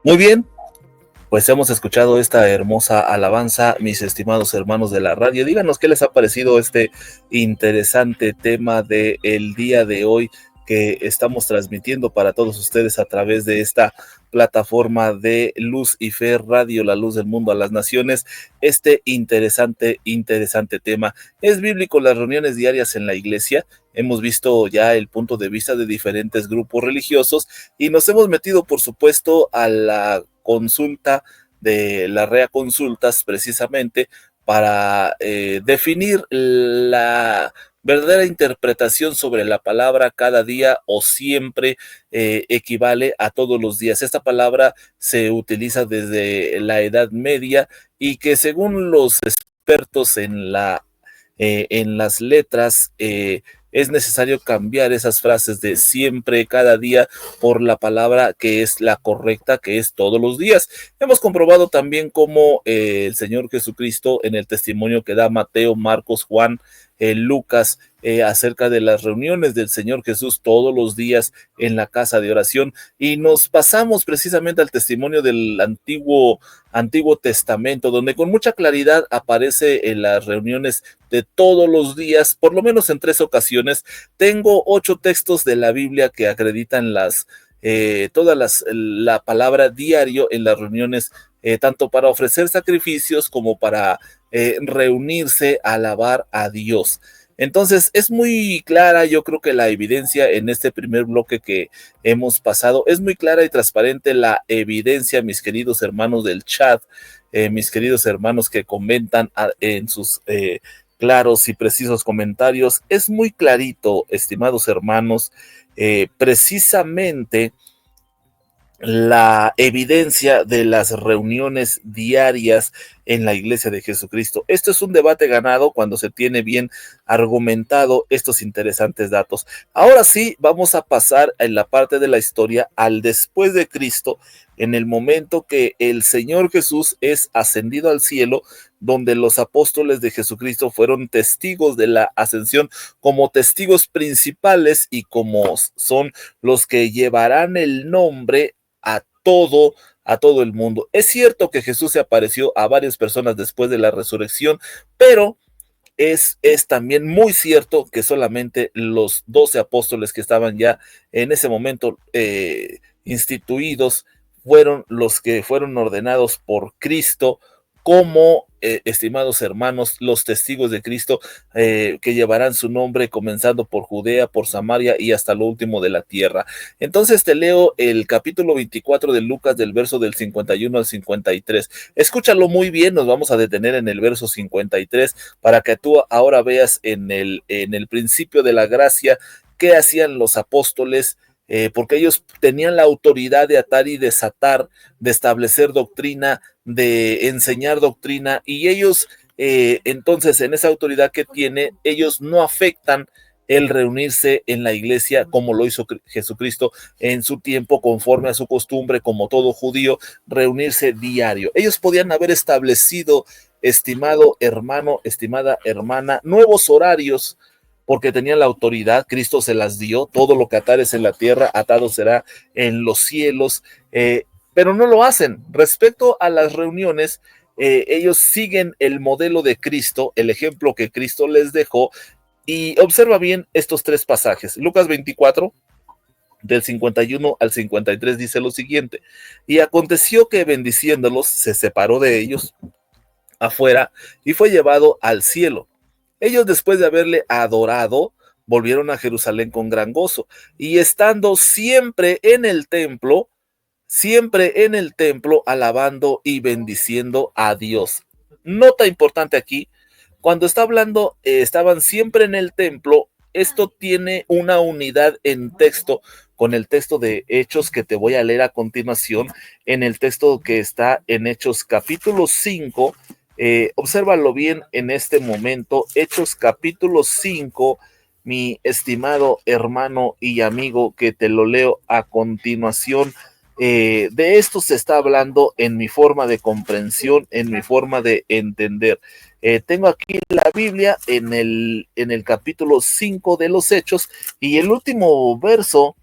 Muy bien, pues hemos escuchado esta hermosa alabanza, mis estimados hermanos de la radio. Díganos qué les ha parecido este interesante tema del día de hoy que estamos transmitiendo para todos ustedes a través de esta plataforma de Luz y Fe Radio, la luz del mundo a las naciones. Este interesante tema. ¿Es bíblico las reuniones diarias en la iglesia? Hemos visto ya el punto de vista de diferentes grupos religiosos y nos hemos metido, por supuesto, a la consulta de la REA Consultas precisamente para definir la verdadera interpretación sobre la palabra cada día o siempre equivale a todos los días. Esta palabra se utiliza desde la Edad Media y que según los expertos en las letras es necesario cambiar esas frases de siempre, cada día, por la palabra que es la correcta, que es todos los días. Hemos comprobado también cómo el Señor Jesucristo, en el testimonio que da Mateo, Marcos, Juan, Lucas, acerca de las reuniones del Señor Jesús todos los días en la casa de oración, y nos pasamos precisamente al testimonio del Antiguo Testamento, donde con mucha claridad aparece en las reuniones de todos los días, por lo menos en 3 ocasiones. Tengo 8 textos de la Biblia que acreditan la palabra diario en las reuniones, tanto para ofrecer sacrificios como para reunirse a alabar a Dios. Entonces es muy clara, yo creo que la evidencia en este primer bloque que hemos pasado, es muy clara y transparente la evidencia, mis queridos hermanos del chat, mis queridos hermanos que comentan en sus claros y precisos comentarios. Es muy clarito, estimados hermanos, precisamente la evidencia de las reuniones diarias en la Iglesia de Jesucristo. Esto es un debate ganado cuando se tiene bien argumentado estos interesantes datos. Ahora sí, vamos a pasar en la parte de la historia al después de Cristo, en el momento que el Señor Jesús es ascendido al cielo, donde los apóstoles de Jesucristo fueron testigos de la ascensión, como testigos principales y como son los que llevarán el nombre a todo el mundo. Es cierto que Jesús se apareció a varias personas después de la resurrección, pero es también muy cierto que solamente los 12 apóstoles que estaban ya en ese momento instituidos fueron los que fueron ordenados por Cristo como, estimados hermanos, los testigos de Cristo, que llevarán su nombre comenzando por Judea, por Samaria y hasta lo último de la tierra. Entonces te leo el capítulo 24 de Lucas, del verso del 51 al 53. Escúchalo muy bien, nos vamos a detener en el verso 53 para que tú ahora veas en el principio de la gracia qué hacían los apóstoles, porque ellos tenían la autoridad de atar y desatar, de establecer doctrina, de enseñar doctrina, y ellos entonces en esa autoridad que tiene, ellos no afectan el reunirse en la iglesia como lo hizo Jesucristo en su tiempo, conforme a su costumbre, como todo judío, reunirse diario. Ellos podían haber establecido, estimado hermano, estimada hermana, nuevos horarios, porque tenían la autoridad, Cristo se las dio. Todo lo que atares en la tierra, atado será en los cielos, pero no lo hacen. Respecto a las reuniones, ellos siguen el modelo de Cristo, el ejemplo que Cristo les dejó, y observa bien estos 3 pasajes. Lucas 24, del 51 al 53, dice lo siguiente: y aconteció que bendiciéndolos, se separó de ellos afuera y fue llevado al cielo. Ellos, después de haberle adorado, volvieron a Jerusalén con gran gozo, y estando siempre en el templo, alabando y bendiciendo a Dios. Nota importante aquí, cuando está hablando, estaban siempre en el templo, esto tiene una unidad en texto con el texto de Hechos que te voy a leer a continuación, en el texto que está en Hechos capítulo 5. Obsérvalo bien en este momento, Hechos capítulo 5, mi estimado hermano y amigo, que te lo leo a continuación. De esto se está hablando en mi forma de comprensión, en mi forma de entender. Tengo aquí la Biblia en el capítulo 5 de los Hechos, y el último verso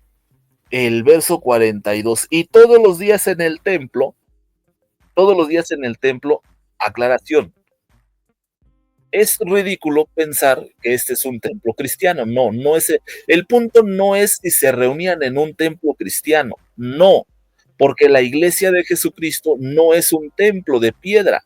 el verso 42. Y todos los días en el templo, aclaración, es ridículo pensar que este es un templo cristiano. No, no es el punto no es si se reunían en un templo cristiano, no, porque la iglesia de Jesucristo no es un templo de piedra.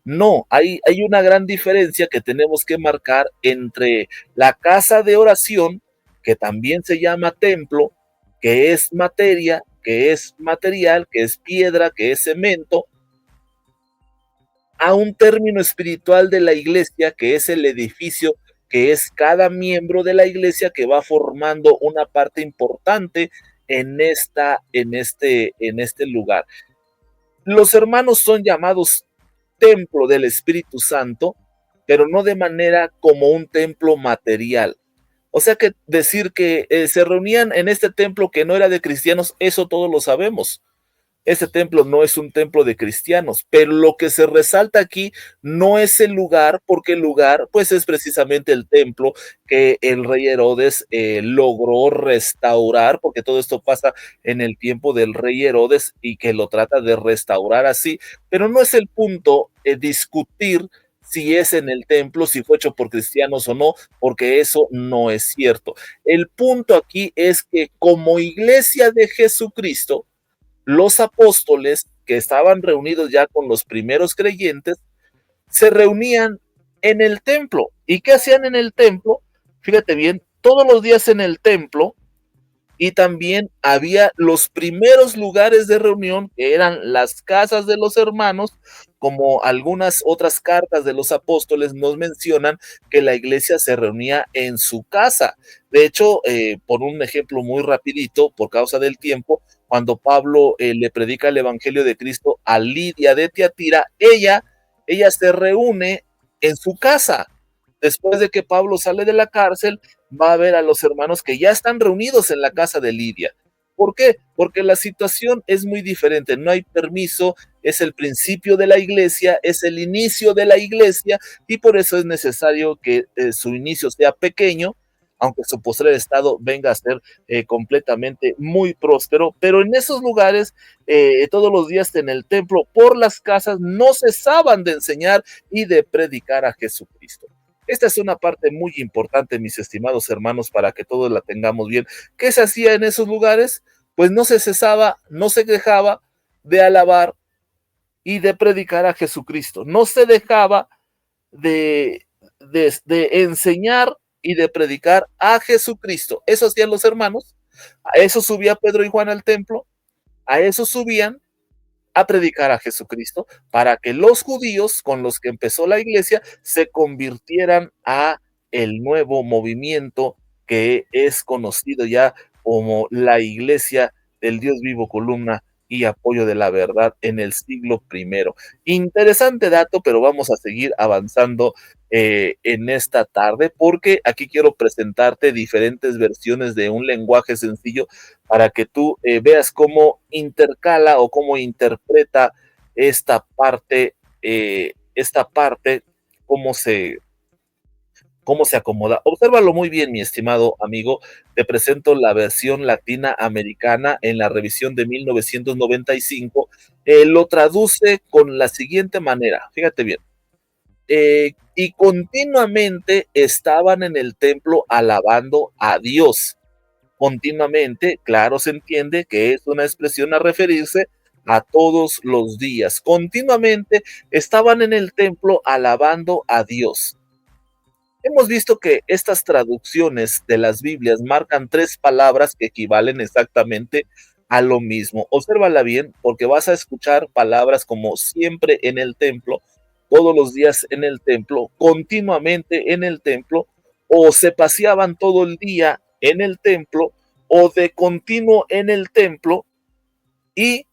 No, hay una gran diferencia que tenemos que marcar entre la casa de oración, que también se llama templo, que es materia, que es material, que es piedra, que es cemento, a un término espiritual de la iglesia, que es el edificio, que es cada miembro de la iglesia que va formando una parte importante en este lugar. Los hermanos son llamados templo del Espíritu Santo, pero no de manera como un templo material. O sea que decir que se reunían en este templo que no era de cristianos, eso todos lo sabemos. Ese templo no es un templo de cristianos, pero lo que se resalta aquí no es el lugar, porque el lugar pues es precisamente el templo que el rey Herodes logró restaurar, porque todo esto pasa en el tiempo del rey Herodes y que lo trata de restaurar así, pero no es el punto discutir si es en el templo, si fue hecho por cristianos o no, porque eso no es cierto. El punto aquí es que como iglesia de Jesucristo, los apóstoles que estaban reunidos ya con los primeros creyentes, se reunían en el templo. ¿Y qué hacían en el templo? Fíjate bien, todos los días en el templo, y también había los primeros lugares de reunión, que eran las casas de los hermanos, como algunas otras cartas de los apóstoles nos mencionan que la iglesia se reunía en su casa. De hecho, por un ejemplo muy rapidito, por causa del tiempo, cuando Pablo le predica el evangelio de Cristo a Lidia de Tiatira, ella se reúne en su casa. Después de que Pablo sale de la cárcel, va a ver a los hermanos que ya están reunidos en la casa de Lidia. ¿Por qué? Porque la situación es muy diferente, no hay permiso, es el principio de la iglesia, es el inicio de la iglesia, y por eso es necesario que su inicio sea pequeño, aunque su postrer estado venga a ser completamente muy próspero, pero en esos lugares, todos los días en el templo, por las casas, no cesaban de enseñar y de predicar a Jesucristo. Esta es una parte muy importante, mis estimados hermanos, para que todos la tengamos bien. ¿Qué se hacía en esos lugares? Pues no se cesaba, no se dejaba de alabar y de predicar a Jesucristo. No se dejaba de enseñar y de predicar a Jesucristo. Eso hacían los hermanos. A eso subía Pedro y Juan al templo. A eso subían a predicar a Jesucristo, para que los judíos con los que empezó la iglesia se convirtieran a el nuevo movimiento que es conocido ya como la iglesia del Dios vivo, columna y apoyo de la verdad en el siglo I. Interesante dato, pero vamos a seguir avanzando en esta tarde, porque aquí quiero presentarte diferentes versiones de un lenguaje sencillo para que tú veas cómo intercala o cómo interpreta esta parte, cómo se acomoda. Obsérvalo muy bien, mi estimado amigo. Te presento la versión latina americana en la revisión de 1995. Lo traduce con la siguiente manera. Fíjate bien. Y continuamente estaban en el templo alabando a Dios. Continuamente, claro, se entiende que es una expresión a referirse a todos los días. Continuamente estaban en el templo alabando a Dios. Hemos visto que estas traducciones de las Biblias marcan tres palabras que equivalen exactamente a lo mismo. Obsérvala bien, porque vas a escuchar palabras como siempre en el templo, todos los días en el templo, continuamente en el templo, o se paseaban todo el día en el templo, o de continuo en el templo, y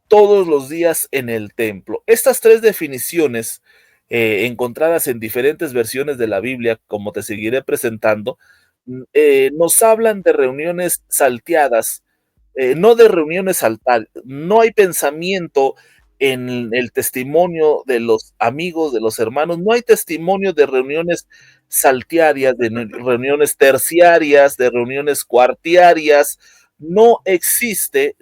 todos los días en el templo. Estas tres definiciones encontradas en diferentes versiones de la Biblia, como te seguiré presentando, nos hablan de reuniones salteadas, no de reuniones saltadas. No hay pensamiento en el testimonio de los amigos, de los hermanos, no hay testimonio de reuniones saltearias, de reuniones terciarias, de reuniones cuartiarias, no existe,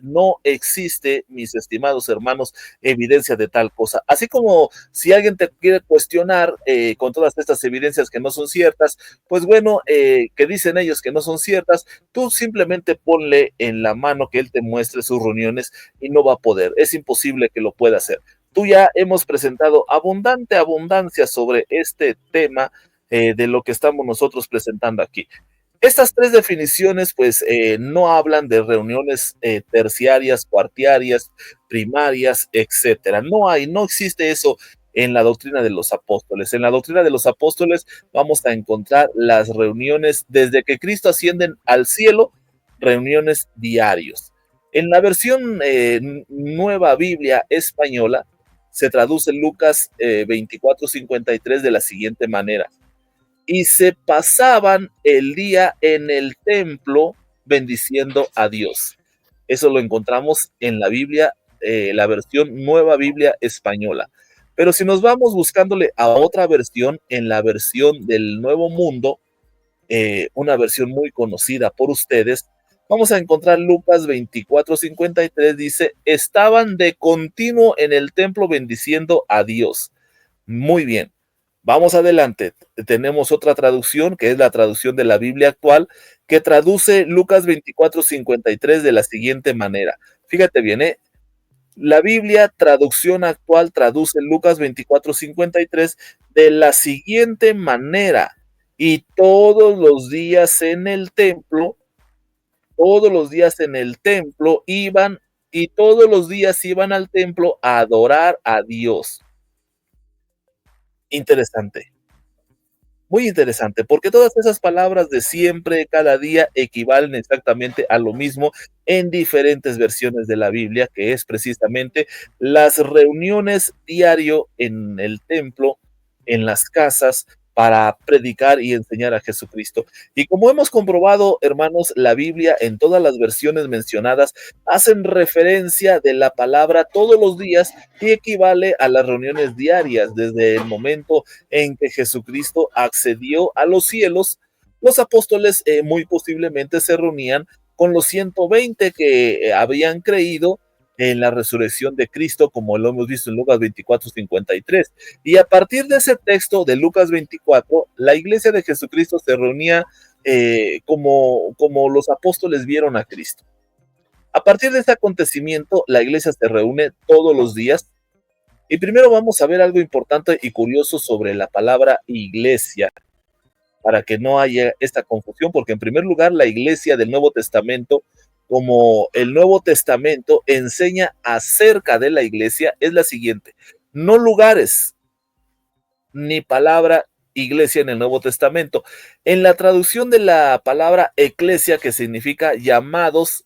mis estimados hermanos, evidencia de tal cosa. Así como si alguien te quiere cuestionar con todas estas evidencias que no son ciertas, pues bueno, que dicen ellos que no son ciertas, tú simplemente ponle en la mano que él te muestre sus reuniones y no va a poder, es imposible que lo pueda hacer. Tú ya hemos presentado abundancia sobre este tema de lo que estamos nosotros presentando aquí. Estas tres definiciones, pues, no hablan de reuniones terciarias, cuartiarias, primarias, etcétera. No existe eso en la doctrina de los apóstoles. En la doctrina de los apóstoles vamos a encontrar las reuniones desde que Cristo asciende al cielo, reuniones diarios. En la versión Nueva Biblia Española se traduce Lucas 24:53 de la siguiente manera: y se pasaban el día en el templo bendiciendo a Dios. Eso lo encontramos en la Biblia, la versión Nueva Biblia Española. Pero si nos vamos buscándole a otra versión, en la versión del Nuevo Mundo, una versión muy conocida por ustedes, vamos a encontrar Lucas 24:53, dice, estaban de continuo en el templo bendiciendo a Dios. Muy bien. Vamos adelante. Tenemos otra traducción, que es la traducción de la Biblia actual, que traduce Lucas 24:53 de la siguiente manera. Fíjate bien, la Biblia traducción actual traduce Lucas 24:53 de la siguiente manera. Y todos los días en el templo iban, y todos los días iban al templo a adorar a Dios. Interesante. Muy interesante, porque todas esas palabras de siempre, cada día, equivalen exactamente a lo mismo en diferentes versiones de la Biblia, que es precisamente las reuniones diario en el templo, en las casas, para predicar y enseñar a Jesucristo. Y como hemos comprobado, hermanos, la Biblia en todas las versiones mencionadas hacen referencia de la palabra todos los días y equivale a las reuniones diarias desde el momento en que Jesucristo accedió a los cielos. Los apóstoles muy posiblemente se reunían con los 120 que habían creído en la resurrección de Cristo, como lo hemos visto en Lucas 24:53. Y a partir de ese texto de Lucas 24, la iglesia de Jesucristo se reunía como los apóstoles vieron a Cristo. A partir de este acontecimiento, la iglesia se reúne todos los días. Y primero vamos a ver algo importante y curioso sobre la palabra iglesia, para que no haya esta confusión, porque en primer lugar, la iglesia del Nuevo Testamento, como el Nuevo Testamento enseña acerca de la iglesia, es la siguiente: no lugares ni palabra iglesia en el Nuevo Testamento. En la traducción de la palabra eclesia, que significa llamados,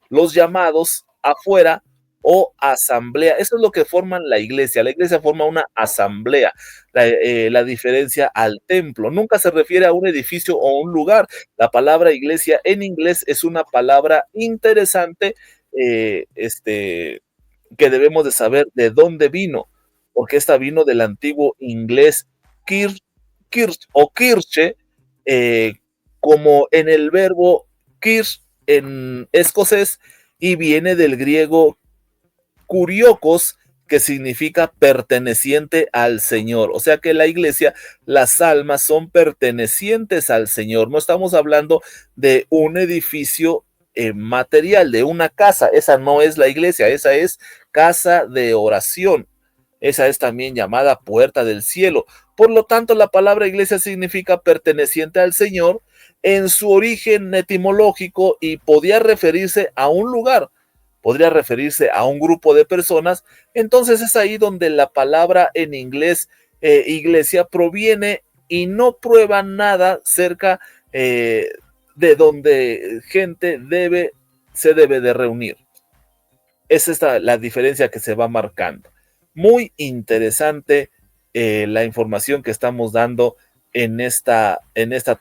los llamados afuera, o asamblea, eso es lo que forman la iglesia. La iglesia forma una asamblea, la diferencia al templo. Nunca se refiere a un edificio o un lugar. La palabra iglesia en inglés es una palabra interesante, que debemos de saber de dónde vino, porque esta vino del antiguo inglés kirch o kirche, como en el verbo kirch en escocés, y viene del griego kuriokos, que significa perteneciente al Señor. O sea que la iglesia, las almas son pertenecientes al Señor. No estamos hablando de un edificio material, de una casa. Esa no es la iglesia, esa es casa de oración. Esa es también llamada puerta del cielo. Por lo tanto, la palabra iglesia significa perteneciente al Señor en su origen etimológico, y podía referirse a un lugar, podría referirse a un grupo de personas. Entonces es ahí donde la palabra en inglés iglesia proviene, y no prueba nada cerca de donde gente se debe de reunir. Es esta la diferencia que se va marcando. Muy interesante la información que estamos dando en esta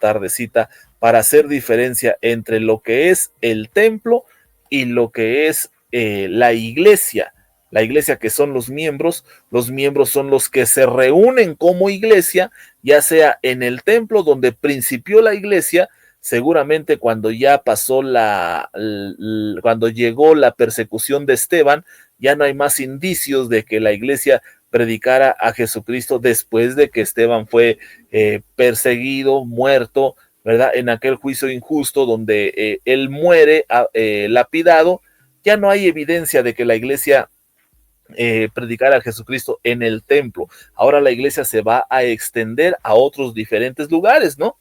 tardecita, para hacer diferencia entre lo que es el templo y lo que es la iglesia que son los miembros son los que se reúnen como iglesia, ya sea en el templo donde principió la iglesia, seguramente cuando ya pasó cuando llegó la persecución de Esteban, ya no hay más indicios de que la iglesia predicara a Jesucristo después de que Esteban fue perseguido, muerto, ¿verdad? En aquel juicio injusto donde él muere lapidado. Ya no hay evidencia de que la iglesia predicara a Jesucristo en el templo. Ahora la iglesia se va a extender a otros diferentes lugares, ¿no?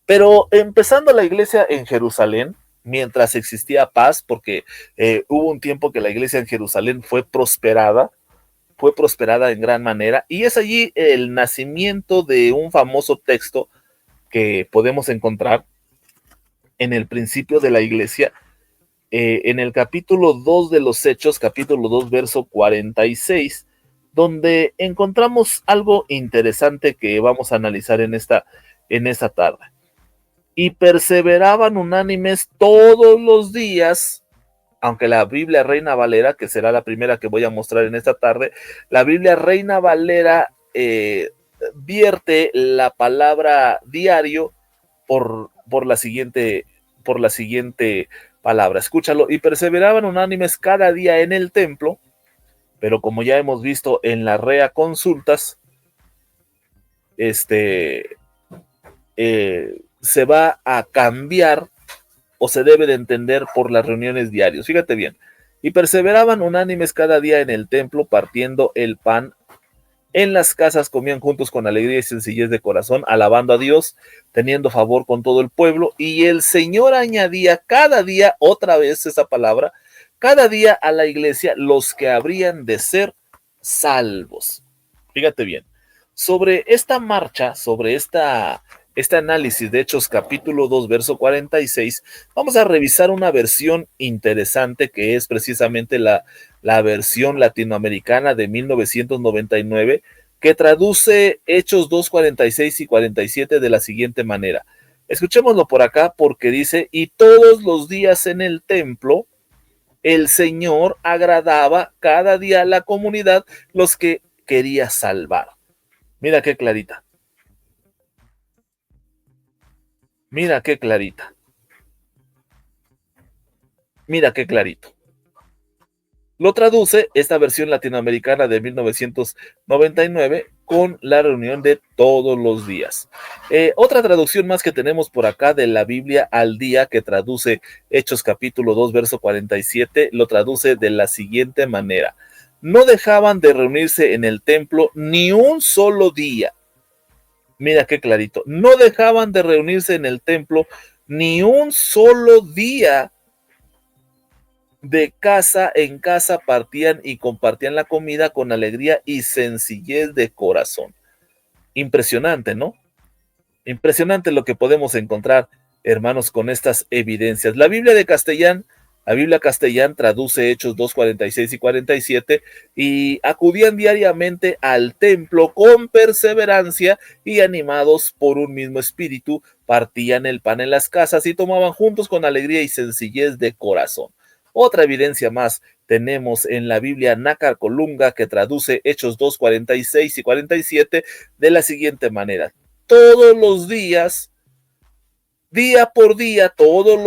Pero empezando la iglesia en Jerusalén, mientras existía paz, porque hubo un tiempo que la iglesia en Jerusalén fue prosperada en gran manera, y es allí el nacimiento de un famoso texto que podemos encontrar en el principio de la iglesia, en el capítulo 2 de los Hechos, capítulo 2, verso 46, donde encontramos algo interesante que vamos a analizar en esta tarde. Y perseveraban unánimes todos los días, aunque la Biblia Reina Valera, que será la primera que voy a mostrar en esta tarde, la Biblia Reina Valera vierte la palabra diario por la siguiente palabra. Escúchalo. Y perseveraban unánimes cada día en el templo, pero como ya hemos visto en la Rea Consultas, se va a cambiar o se debe de entender por las reuniones diarias. Fíjate bien. Y perseveraban unánimes cada día en el templo, partiendo el pan. En las casas comían juntos con alegría y sencillez de corazón, alabando a Dios, teniendo favor con todo el pueblo. Y el Señor añadía cada día, otra vez esa palabra, cada día a la iglesia los que habrían de ser salvos. Fíjate bien. Sobre esta marcha, sobre este análisis de Hechos capítulo 2, verso 46, vamos a revisar una versión interesante que es precisamente la versión latinoamericana de 1999, que traduce Hechos 2, 46 y 47 de la siguiente manera. Escuchémoslo por acá porque dice: y todos los días en el templo el Señor agradaba cada día a la comunidad los que quería salvar. Mira qué clarita. Mira qué clarita. Mira qué clarito. Lo traduce esta versión latinoamericana de 1999 con la reunión de todos los días. Otra traducción más que tenemos por acá de la Biblia al día, que traduce Hechos capítulo 2, verso 47, lo traduce de la siguiente manera: no dejaban de reunirse en el templo ni un solo día. Mira qué clarito. No dejaban de reunirse en el templo ni un solo día. De casa en casa partían y compartían la comida con alegría y sencillez de corazón. Impresionante, ¿no? Impresionante lo que podemos encontrar, hermanos, con estas evidencias. La Biblia Castellán traduce Hechos 2, 46 y 47, y acudían diariamente al templo con perseverancia y animados por un mismo espíritu, partían el pan en las casas y tomaban juntos con alegría y sencillez de corazón. Otra evidencia más tenemos en la Biblia Nácar Colunga, que traduce Hechos 2, 46 y 47 de la siguiente manera: todos los días, día por día, todos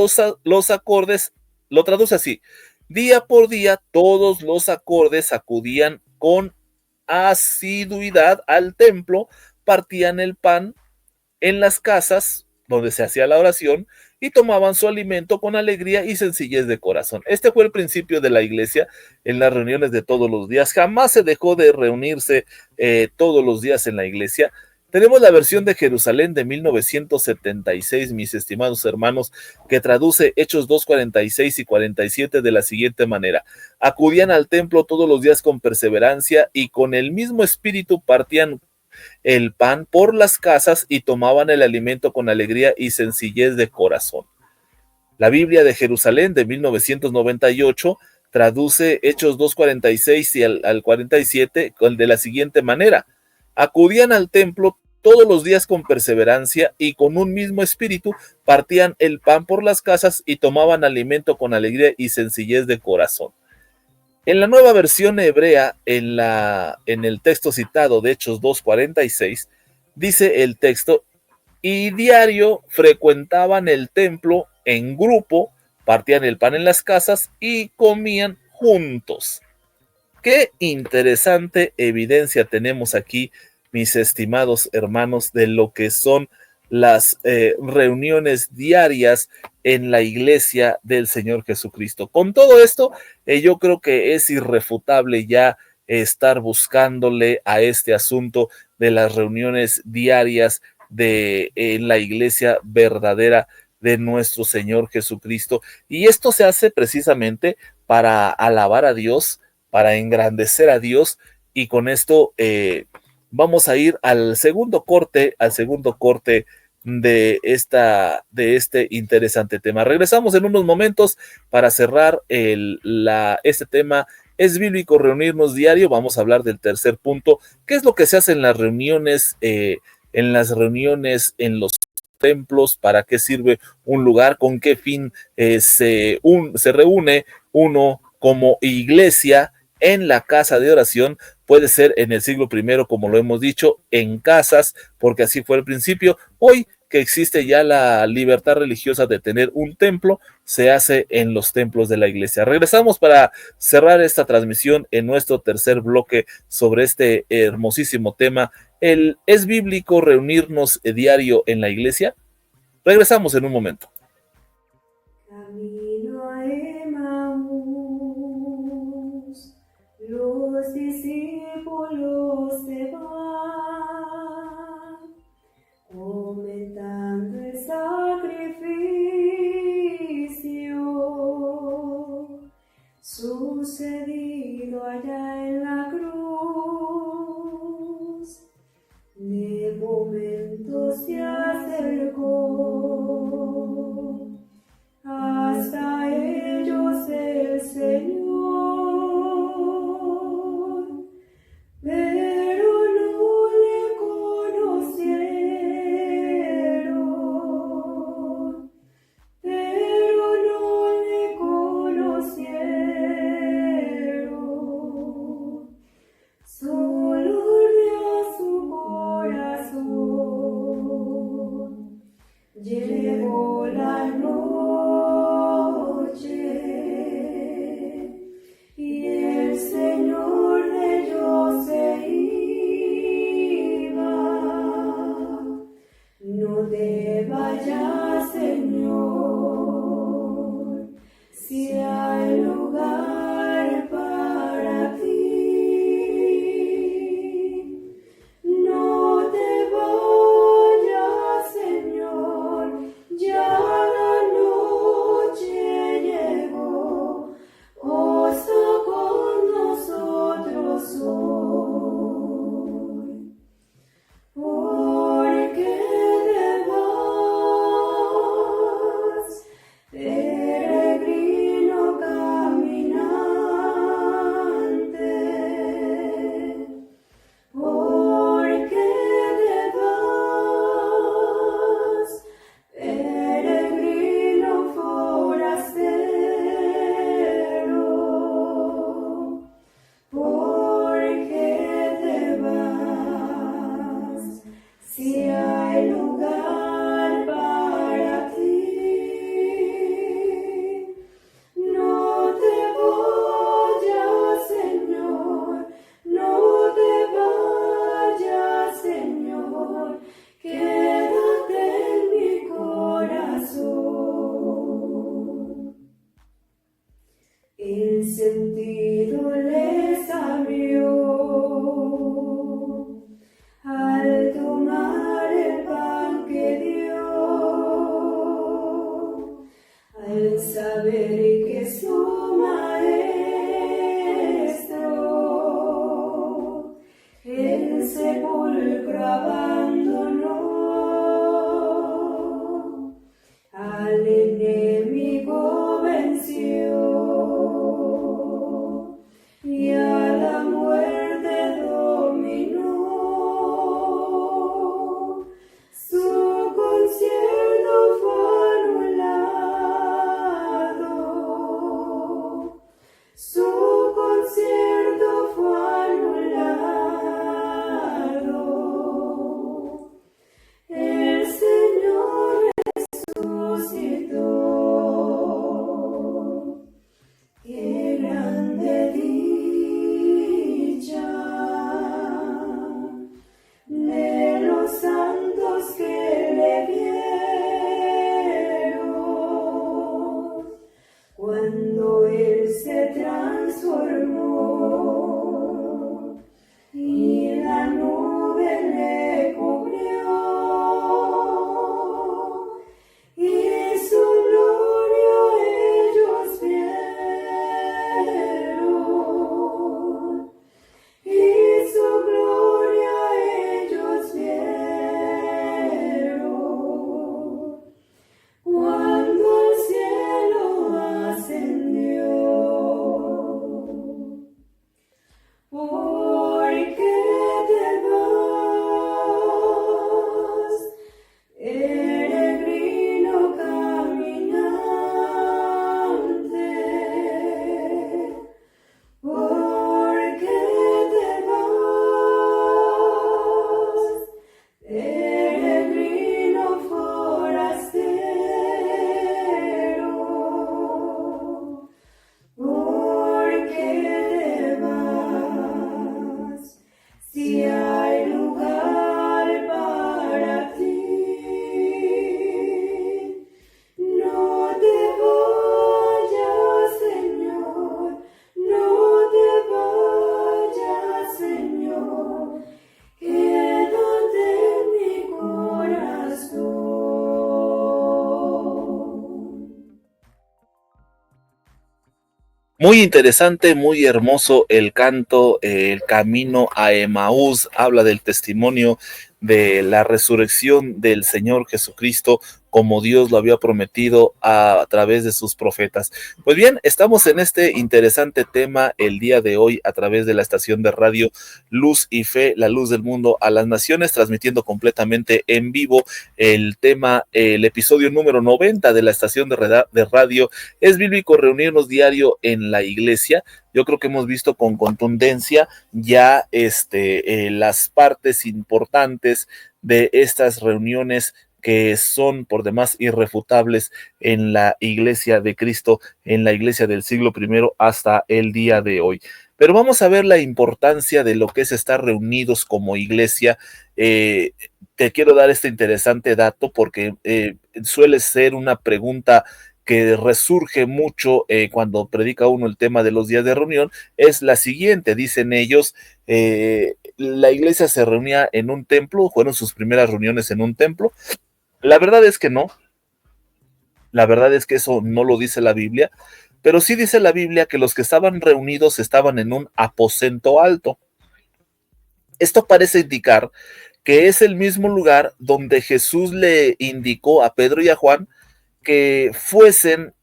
los acordes, lo traduce así: día por día, todos los acordes acudían con asiduidad al templo, partían el pan en las casas donde se hacía la oración y tomaban su alimento con alegría y sencillez de corazón. Este fue el principio de la iglesia en las reuniones de todos los días. Jamás se dejó de reunirse todos los días en la iglesia. Tenemos la versión de Jerusalén de 1976, mis estimados hermanos, que traduce Hechos 2, 46 y 47 de la siguiente manera: acudían al templo todos los días con perseverancia y con el mismo espíritu partían el pan por las casas y tomaban el alimento con alegría y sencillez de corazón. La Biblia de Jerusalén de 1998 traduce Hechos 2, 46 y al 47 de la siguiente manera: acudían al templo todos los días con perseverancia y con un mismo espíritu partían el pan por las casas y tomaban alimento con alegría y sencillez de corazón. En la nueva versión hebrea, en el texto citado de Hechos 2:46, dice el texto: y diario frecuentaban el templo en grupo, partían el pan en las casas y comían juntos. Qué interesante evidencia tenemos aquí, mis estimados hermanos, de lo que son las reuniones diarias en la iglesia del Señor Jesucristo. Con todo esto, yo creo que es irrefutable ya estar buscándole a este asunto de las reuniones diarias de la iglesia verdadera de nuestro Señor Jesucristo. Y esto se hace precisamente para alabar a Dios, para engrandecer a Dios, y con esto vamos a ir al segundo corte de este interesante tema. Regresamos en unos momentos para cerrar este tema. ¿Es bíblico reunirnos diario? Vamos a hablar del tercer punto. ¿Qué es lo que se hace en las reuniones, en los templos? ¿Para qué sirve un lugar? ¿Con qué fin se reúne uno como iglesia en la casa de oración? Puede ser en el siglo I, como lo hemos dicho, en casas, porque así fue al principio. Hoy que existe ya la libertad religiosa de tener un templo, se hace en los templos de la iglesia. Regresamos para cerrar esta transmisión en nuestro tercer bloque sobre este hermosísimo tema. ¿Es bíblico reunirnos diario en la iglesia? Regresamos en un momento. Camino a Emaús, los discípulos se van, comentando el sacrificio sucedido allá en la cruz. De momento se acercó hasta ellos el Señor, pero no le conocieron, solo ardió su corazón. Llegó la noche y el Señor de ellos se iba. No te vayas, Señor, si hay lugar para ti. No te vayas, Señor, ya la noche llegó, está con nosotros hoy. ¿Por qué te vas, peregrino caminante? ¿Por qué te vas, peregrino forastero? ¿Por qué te vas, si hay lugar para ti? No te vayas, Señor, no te vayas, Señor, quédate en mi corazón. El sentido les abrió al tomar el pan que dio, al saber que su maestro el sepulcro abandonó, al enemigo venció y a la muerte dominó. Su concierto fue anulado cuando él se transformó y la nube le cubrió y su gloria ellos vieron y su gloria ellos vieron cuando al cielo ascendió. ¿Por qué te vas, peregrino caminante? ¿Por qué te vas, peregrino forastero? ¿Por qué te vas, si hay lugar para ti? No te vayas, Señor, no te vayas, Señor, quédate en mi corazón. Muy interesante, muy hermoso el canto, el camino a Emaús, habla del testimonio de la resurrección del Señor Jesucristo, como Dios lo había prometido a través de sus profetas. Pues bien, estamos en este interesante tema el día de hoy a través de la estación de radio Luz y Fe, la luz del mundo a las naciones, transmitiendo completamente en vivo el tema, el episodio número 90 de la estación de radio. Es bíblico reunirnos diario en la iglesia. Yo creo que hemos visto con contundencia ya las partes importantes de estas reuniones que son por demás irrefutables en la iglesia de Cristo, en la iglesia del siglo I hasta el día de hoy. Pero vamos a ver la importancia de lo que es estar reunidos como iglesia. Te quiero dar este interesante dato porque suele ser una pregunta que resurge mucho cuando predica uno el tema de los días de reunión. Es la siguiente, dicen ellos, la iglesia se reunía en un templo, fueron sus primeras reuniones en un templo. La verdad es que no, la verdad es que eso no lo dice la Biblia, pero sí dice la Biblia que los que estaban reunidos estaban en un aposento alto. Esto parece indicar que es el mismo lugar donde Jesús le indicó a Pedro y a Juan que fuesen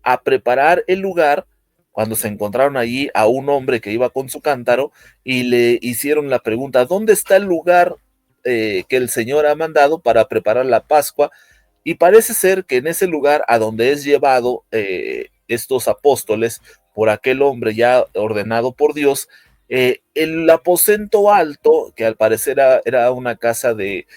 a preparar el lugar cuando se encontraron allí a un hombre que iba con su cántaro y le hicieron la pregunta: ¿dónde está el lugar que el Señor ha mandado para preparar la Pascua? Y parece ser que en ese lugar a donde es llevado estos apóstoles por aquel hombre ya ordenado por Dios, el aposento alto, que al parecer era una casa de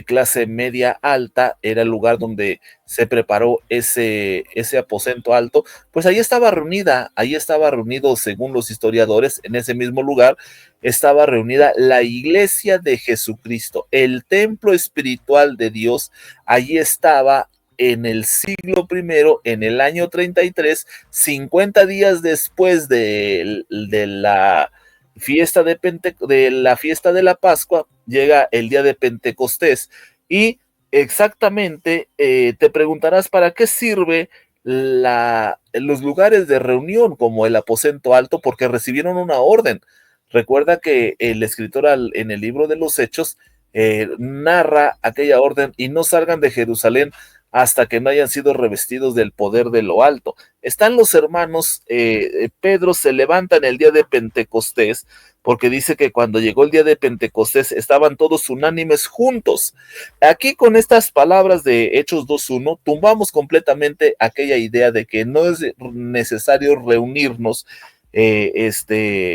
clase media alta, era el lugar donde se preparó ese aposento alto, pues ahí estaba reunido, según los historiadores, en ese mismo lugar estaba reunida la iglesia de Jesucristo, el templo espiritual de Dios. Allí estaba en el siglo I, en el año 33, 50 días después de la fiesta de la fiesta de la Pascua, llega el día de Pentecostés y exactamente te preguntarás para qué sirve los lugares de reunión como el aposento alto, porque recibieron una orden. Recuerda que el escritor en el libro de los Hechos narra aquella orden: y no salgan de Jerusalén hasta que no hayan sido revestidos del poder de lo alto. Están los hermanos, Pedro se levanta en el día de Pentecostés, porque dice que cuando llegó el día de Pentecostés estaban todos unánimes juntos. Aquí con estas palabras de Hechos 2:1 tumbamos completamente aquella idea de que no es necesario reunirnos en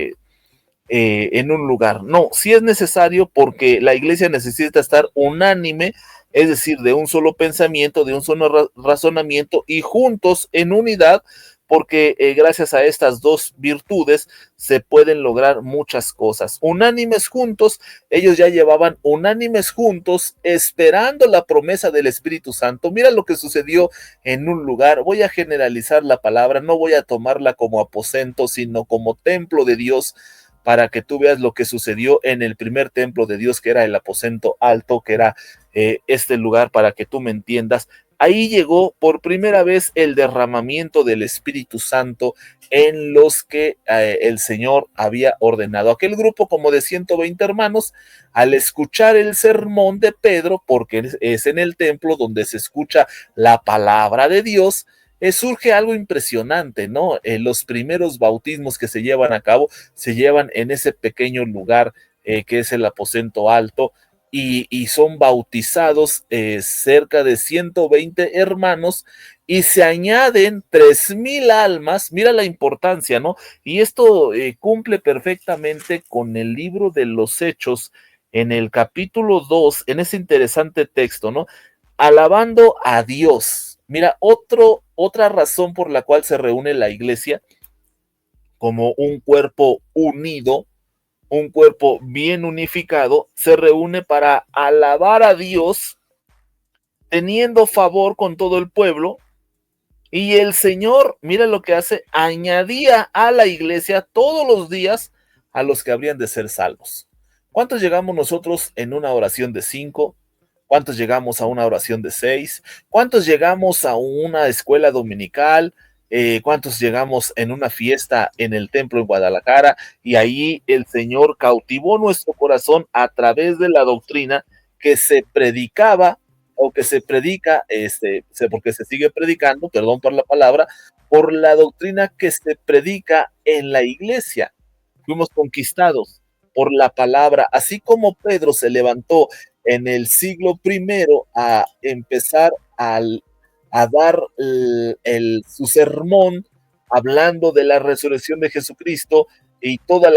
un lugar. No, sí es necesario, porque la iglesia necesita estar unánime, es decir, de un solo pensamiento, de un solo razonamiento y juntos en unidad, porque gracias a estas dos virtudes se pueden lograr muchas cosas. Unánimes juntos, ellos ya llevaban unánimes juntos esperando la promesa del Espíritu Santo. Mira lo que sucedió en un lugar. Voy a generalizar la palabra, no voy a tomarla como aposento, sino como templo de Dios, para que tú veas lo que sucedió en el primer templo de Dios, que era el aposento alto, que era este lugar, para que tú me entiendas. Ahí llegó por primera vez el derramamiento del Espíritu Santo en los que el Señor había ordenado. Aquel grupo como de 120 hermanos, al escuchar el sermón de Pedro, porque es en el templo donde se escucha la palabra de Dios, surge algo impresionante, ¿no? Los primeros bautismos que se llevan a cabo se llevan en ese pequeño lugar que es el aposento alto, y son bautizados cerca de 120 hermanos, y se añaden 3,000 almas. Mira la importancia, ¿no? Y esto cumple perfectamente con el libro de los Hechos, en el capítulo 2, en ese interesante texto, ¿no? Alabando a Dios. Mira, otra razón por la cual se reúne la iglesia como un cuerpo unido, un cuerpo bien unificado, se reúne para alabar a Dios, teniendo favor con todo el pueblo. Y el Señor, mira lo que hace, añadía a la iglesia todos los días a los que habrían de ser salvos. ¿Cuántos llegamos nosotros en una oración de 5? ¿Cuántos llegamos a una oración de 6? ¿Cuántos llegamos a una escuela dominical? ¿Cuántos llegamos en una fiesta en el templo en Guadalajara? Y ahí el Señor cautivó nuestro corazón a través de la doctrina que se predicaba, o que se predica, porque se sigue predicando, perdón por la palabra, por la doctrina que se predica en la iglesia. Fuimos conquistados por la palabra, así como Pedro se levantó en el siglo primero a empezar a dar su sermón hablando de la resurrección de Jesucristo y toda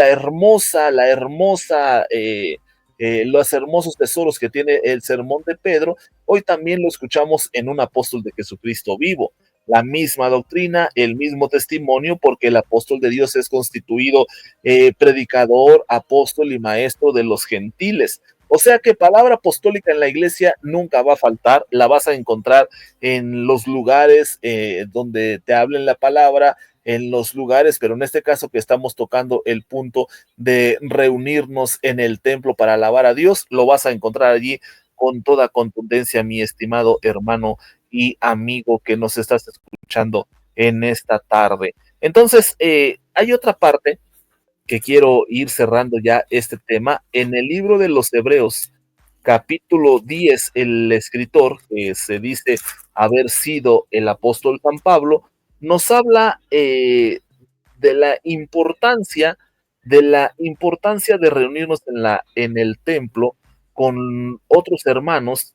los hermosos tesoros que tiene el sermón de Pedro. Hoy también lo escuchamos en un apóstol de Jesucristo vivo. La misma doctrina, el mismo testimonio, porque el apóstol de Dios es constituido predicador, apóstol y maestro de los gentiles. O sea que palabra apostólica en la iglesia nunca va a faltar, la vas a encontrar en los lugares donde te hablen la palabra, en los lugares, pero en este caso que estamos tocando el punto de reunirnos en el templo para alabar a Dios, lo vas a encontrar allí con toda contundencia, mi estimado hermano y amigo que nos estás escuchando en esta tarde. Entonces, hay otra parte que quiero ir cerrando ya este tema. En el libro de los Hebreos, capítulo 10, el escritor, que se dice haber sido el apóstol San Pablo, nos habla de la importancia de reunirnos en el templo con otros hermanos,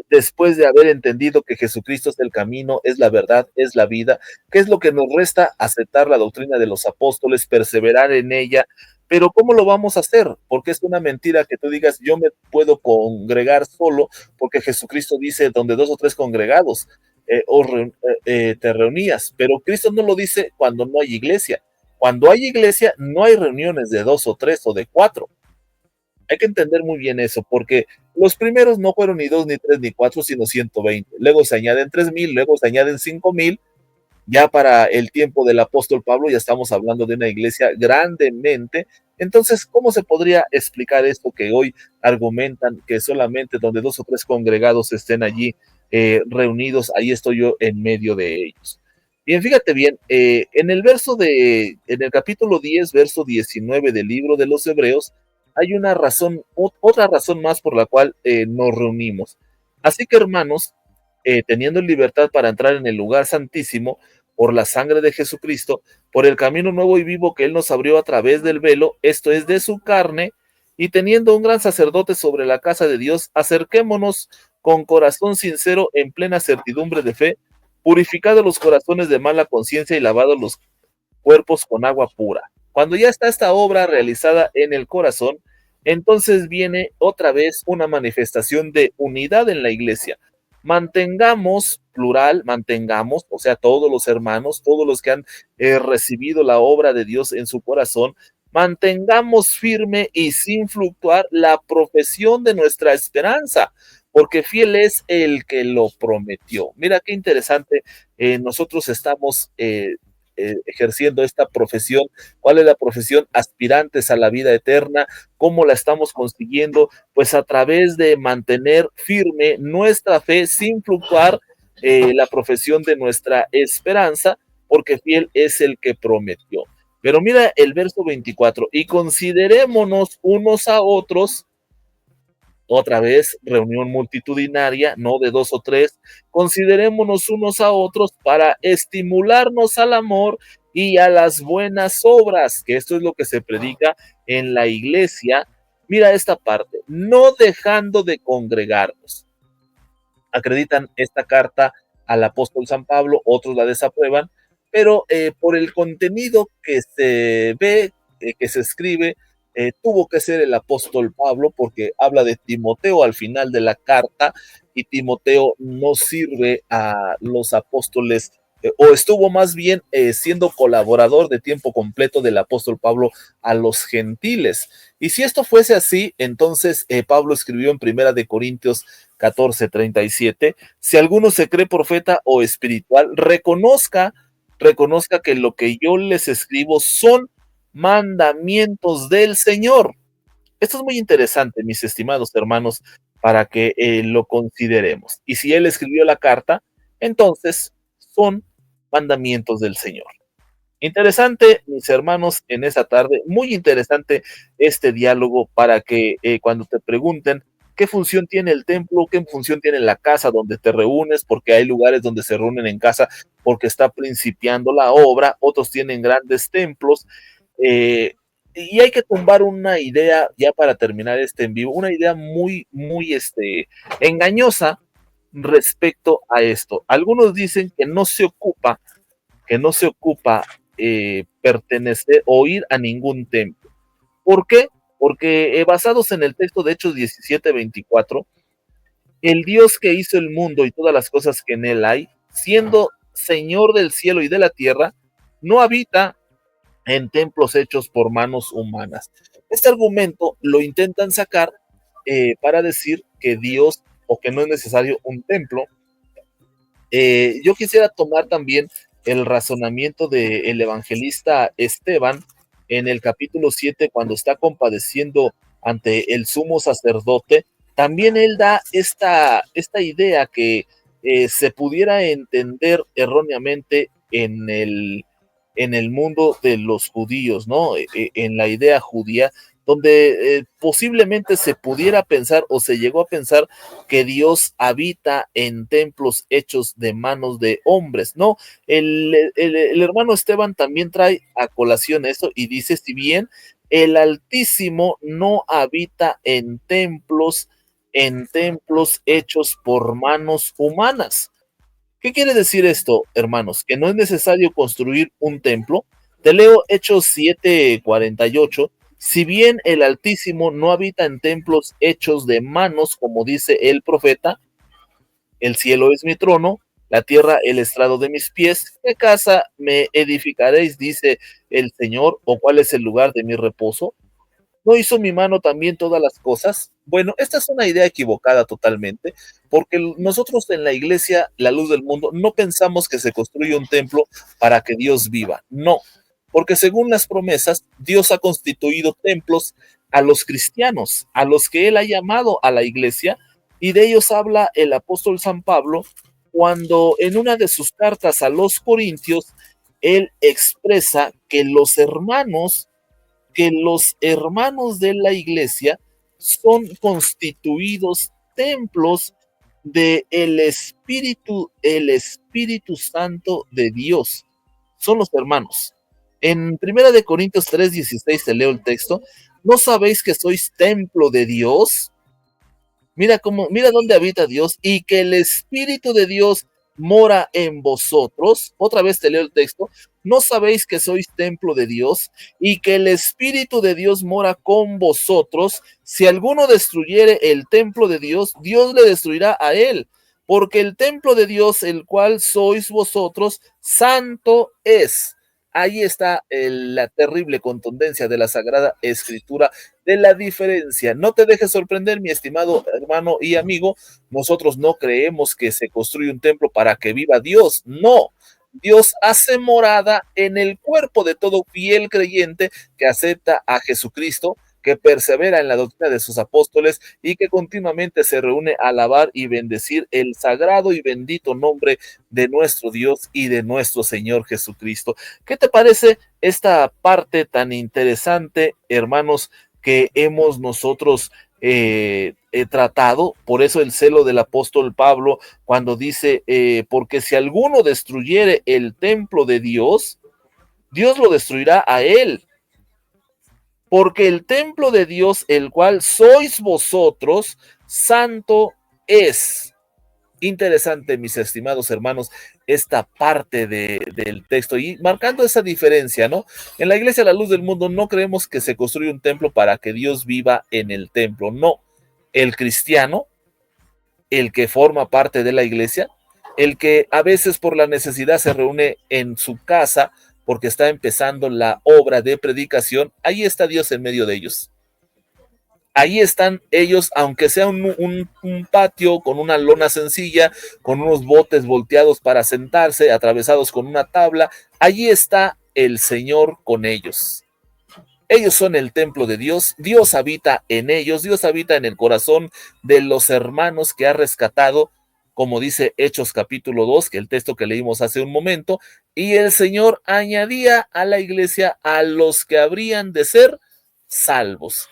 después de haber entendido que Jesucristo es el camino, es la verdad, es la vida. ¿Qué es lo que nos resta? Aceptar la doctrina de los apóstoles, perseverar en ella. Pero ¿cómo lo vamos a hacer? Porque es una mentira que tú digas, yo me puedo congregar solo, porque Jesucristo dice, donde 2 o 3 congregados te reunías. Pero Cristo no lo dice cuando no hay iglesia. Cuando hay iglesia, no hay reuniones de 2 o 3 o de 4. Hay que entender muy bien eso, porque los primeros no fueron ni 2, ni 3, ni 4, sino 120. Luego se añaden 3,000, luego se añaden 5,000. Ya para el tiempo del apóstol Pablo ya estamos hablando de una iglesia grandemente. Entonces, ¿cómo se podría explicar esto que hoy argumentan que solamente donde 2 o 3 congregados estén allí reunidos, ahí estoy yo en medio de ellos? Bien, fíjate bien, en el capítulo 10, verso 19 del libro de los Hebreos, hay una razón, otra razón más por la cual nos reunimos. Así que, hermanos, teniendo libertad para entrar en el lugar santísimo por la sangre de Jesucristo, por el camino nuevo y vivo que Él nos abrió a través del velo, esto es de su carne, y teniendo un gran sacerdote sobre la casa de Dios, acerquémonos con corazón sincero en plena certidumbre de fe, purificados los corazones de mala conciencia y lavados los cuerpos con agua pura. Cuando ya está esta obra realizada en el corazón, entonces viene otra vez una manifestación de unidad en la iglesia. mantengamos, plural, mantengamos, o sea, todos los hermanos, todos los que han recibido la obra de Dios en su corazón, mantengamos firme y sin fluctuar la profesión de nuestra esperanza, porque fiel es el que lo prometió. Mira qué interesante, nosotros estamos ejerciendo esta profesión. ¿Cuál es la profesión? Aspirantes a la vida eterna. ¿Cómo la estamos consiguiendo? Pues a través de mantener firme nuestra fe sin fluctuar la profesión de nuestra esperanza, porque fiel es el que prometió. Pero mira el verso 24, y considerémonos unos a otros, otra vez, reunión multitudinaria, no de 2 o 3, considerémonos unos a otros para estimularnos al amor y a las buenas obras, que esto es lo que se predica en la iglesia. Mira esta parte, no dejando de congregarnos. Acreditan esta carta al apóstol San Pablo, otros la desaprueban, pero por el contenido que se ve, que se escribe, tuvo que ser el apóstol Pablo, porque habla de Timoteo al final de la carta, y Timoteo no sirve a los apóstoles, o estuvo más bien siendo colaborador de tiempo completo del apóstol Pablo a los gentiles. Y si esto fuese así, entonces Pablo escribió en Primera de Corintios 14:37, si alguno se cree profeta o espiritual, reconozca que lo que yo les escribo son mandamientos del Señor. Esto es muy interesante, mis estimados hermanos, para que lo consideremos. Y si él escribió la carta, entonces son mandamientos del Señor. Interesante, mis hermanos, en esta tarde, muy interesante este diálogo para que cuando te pregunten qué función tiene el templo, qué función tiene la casa donde te reúnes, porque hay lugares donde se reúnen en casa porque está principiando la obra, otros tienen grandes templos, y hay que tumbar una idea, ya para terminar este en vivo, una idea muy, muy engañosa respecto a esto. Algunos dicen que no se ocupa pertenecer o ir a ningún templo. ¿Por qué? Porque basados en el texto de Hechos 17:24, el Dios que hizo el mundo y todas las cosas que en él hay, siendo Señor del cielo y de la tierra, no habita en templos hechos por manos humanas. Este argumento lo intentan sacar para decir que Dios, o que no es necesario un templo. Yo quisiera tomar también el razonamiento del evangelista Esteban en el capítulo 7, cuando está compadeciendo ante el sumo sacerdote. También él da esta idea que se pudiera entender erróneamente en el mundo de los judíos, ¿no? En la idea judía, donde posiblemente se pudiera pensar o se llegó a pensar que Dios habita en templos hechos de manos de hombres, ¿no? El hermano Esteban también trae a colación esto y dice, si bien el Altísimo no habita en templos hechos por manos humanas. ¿Qué quiere decir esto, hermanos? Que no es necesario construir un templo. Te leo Hechos 7:48. Si bien el Altísimo no habita en templos hechos de manos, como dice el profeta, el cielo es mi trono, la tierra el estrado de mis pies, ¿qué casa me edificaréis? Dice el Señor, o cuál es el lugar de mi reposo. ¿No hizo mi mano también todas las cosas? Bueno, esta es una idea equivocada totalmente, porque nosotros en la iglesia, la luz del mundo, no pensamos que se construye un templo para que Dios viva. No, porque según las promesas, Dios ha constituido templos a los cristianos, a los que Él ha llamado a la iglesia, y de ellos habla el apóstol San Pablo cuando en una de sus cartas a los Corintios, él expresa que los hermanos de la iglesia son constituidos templos de el Espíritu Santo de Dios. Son los hermanos. En 1 de Corintios 3:16 te leo el texto. ¿No sabéis que sois templo de Dios? Mira dónde habita Dios y que el Espíritu de Dios mora en vosotros. Otra vez te leo el texto. ¿No sabéis que sois templo de Dios y que el Espíritu de Dios mora con vosotros? Si alguno destruyere el templo de Dios, Dios le destruirá a él, porque el templo de Dios, el cual sois vosotros, santo es. Ahí está la terrible contundencia de la Sagrada Escritura, de la diferencia. No te dejes sorprender, mi estimado hermano y amigo. Nosotros no creemos que se construye un templo para que viva Dios. No. Dios hace morada en el cuerpo de todo fiel creyente que acepta a Jesucristo, que persevera en la doctrina de sus apóstoles y que continuamente se reúne a alabar y bendecir el sagrado y bendito nombre de nuestro Dios y de nuestro Señor Jesucristo. ¿Qué te parece esta parte tan interesante, hermanos, que hemos nosotros tratado? Por eso el celo del apóstol Pablo cuando dice, porque si alguno destruyere el templo de Dios, Dios lo destruirá a él. Porque el templo de Dios, el cual sois vosotros, santo es. Interesante, mis estimados hermanos, esta parte del texto y marcando esa diferencia, ¿no? En la Iglesia La Luz del Mundo no creemos que se construya un templo para que Dios viva en el templo, no. El cristiano, el que forma parte de la iglesia, el que a veces por la necesidad se reúne en su casa porque está empezando la obra de predicación, ahí está Dios en medio de ellos. Ahí están ellos, aunque sea un patio con una lona sencilla, con unos botes volteados para sentarse, atravesados con una tabla, allí está el Señor con ellos. Ellos son el templo de Dios, Dios habita en ellos, Dios habita en el corazón de los hermanos que ha rescatado, como dice Hechos capítulo 2, que el texto que leímos hace un momento, y el Señor añadía a la iglesia a los que habrían de ser salvos.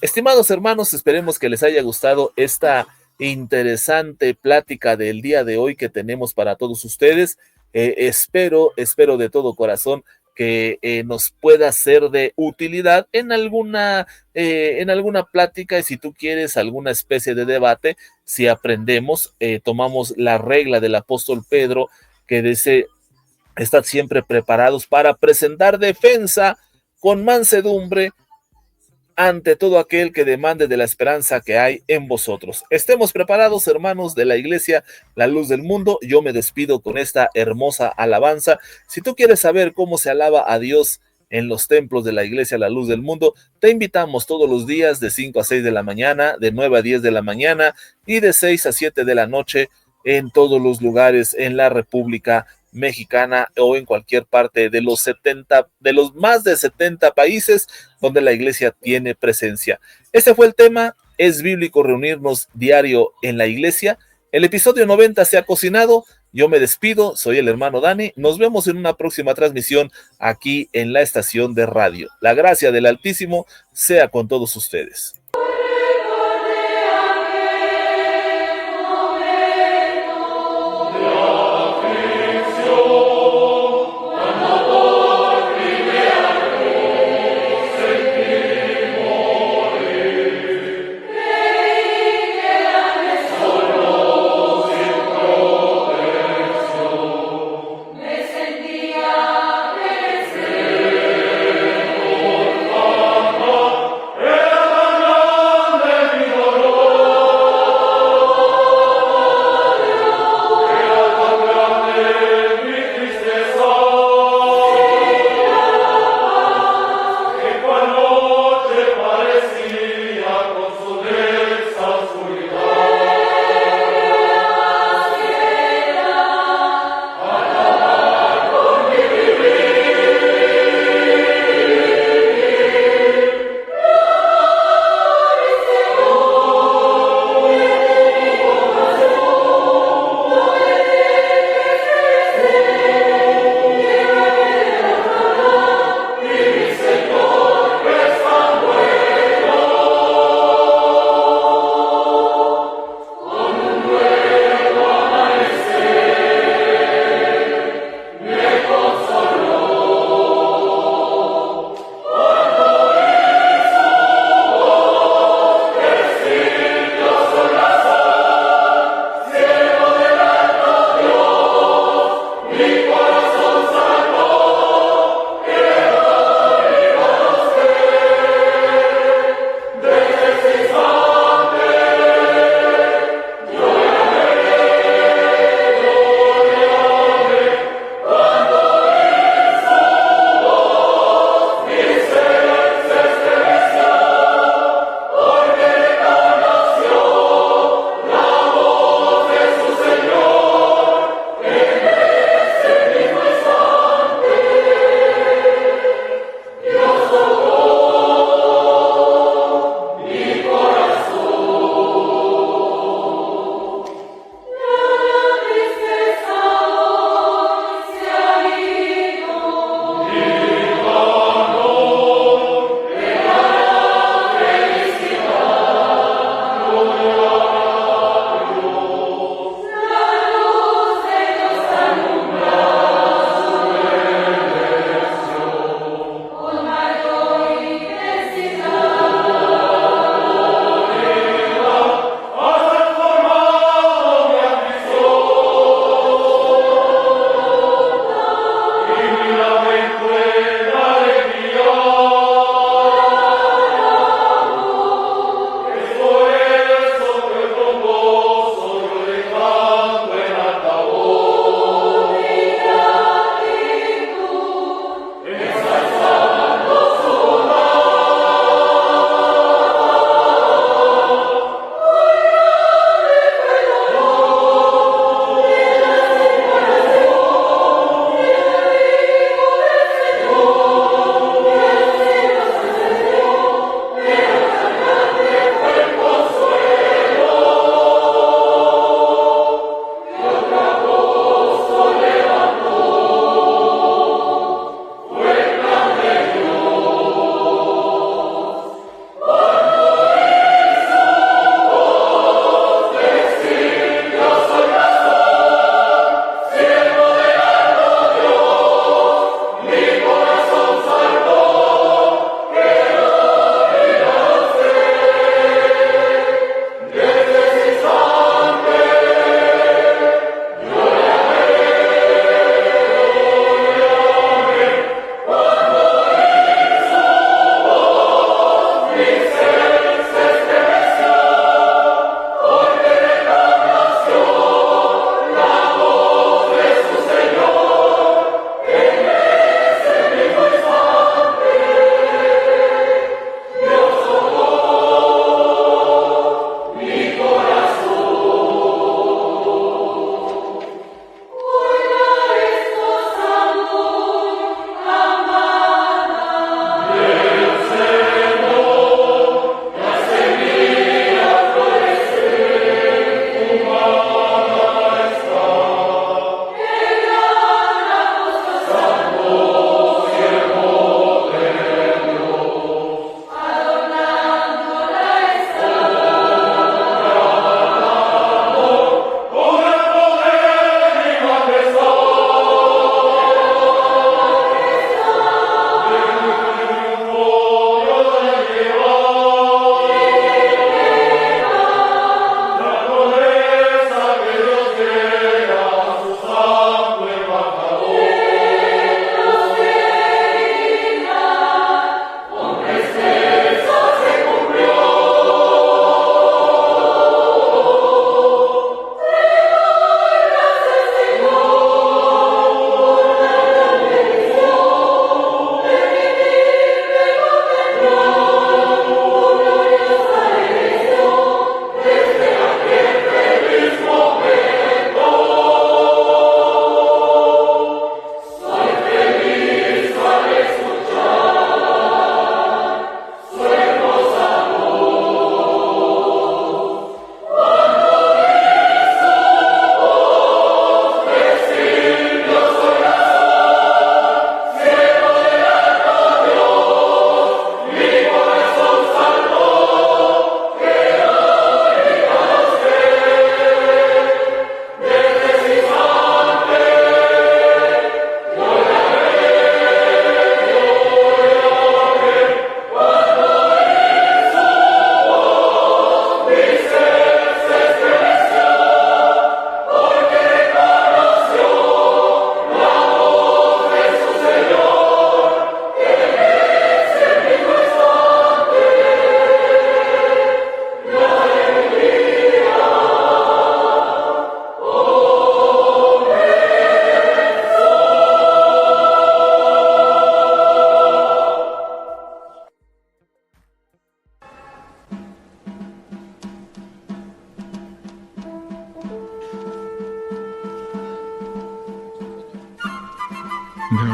Estimados hermanos, esperemos que les haya gustado esta interesante plática del día de hoy que tenemos para todos ustedes. Espero de todo corazón que nos pueda ser de utilidad en alguna plática, y si tú quieres alguna especie de debate, si aprendemos, tomamos la regla del apóstol Pedro que dice: estad siempre preparados para presentar defensa con mansedumbre ante todo aquel que demande de la esperanza que hay en vosotros. Estemos preparados, hermanos de la Iglesia La Luz del Mundo. Yo me despido con esta hermosa alabanza. Si tú quieres saber cómo se alaba a Dios en los templos de la Iglesia La Luz del Mundo, te invitamos todos los días de 5 a 6 de la mañana, de 9 a 10 de la mañana y de 6 a 7 de la noche en todos los lugares en la República Mexicana o en cualquier parte de los más de 70 países donde la iglesia tiene presencia. Este fue el tema. ¿Es bíblico reunirnos diario en la iglesia? El episodio 90 se ha cocinado. Yo me despido, soy el hermano Dani. Nos vemos en una próxima transmisión aquí en la estación de radio. La gracia del Altísimo sea con todos ustedes.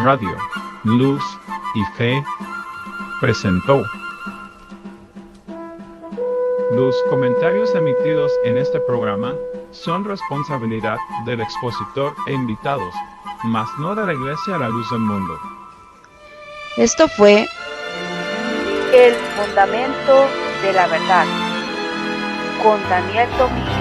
Radio, Luz y Fe presentó. Los comentarios emitidos en este programa son responsabilidad del expositor e invitados, mas no de la Iglesia La Luz del Mundo. Esto fue El Fundamento de la Verdad con Daniel Domínguez.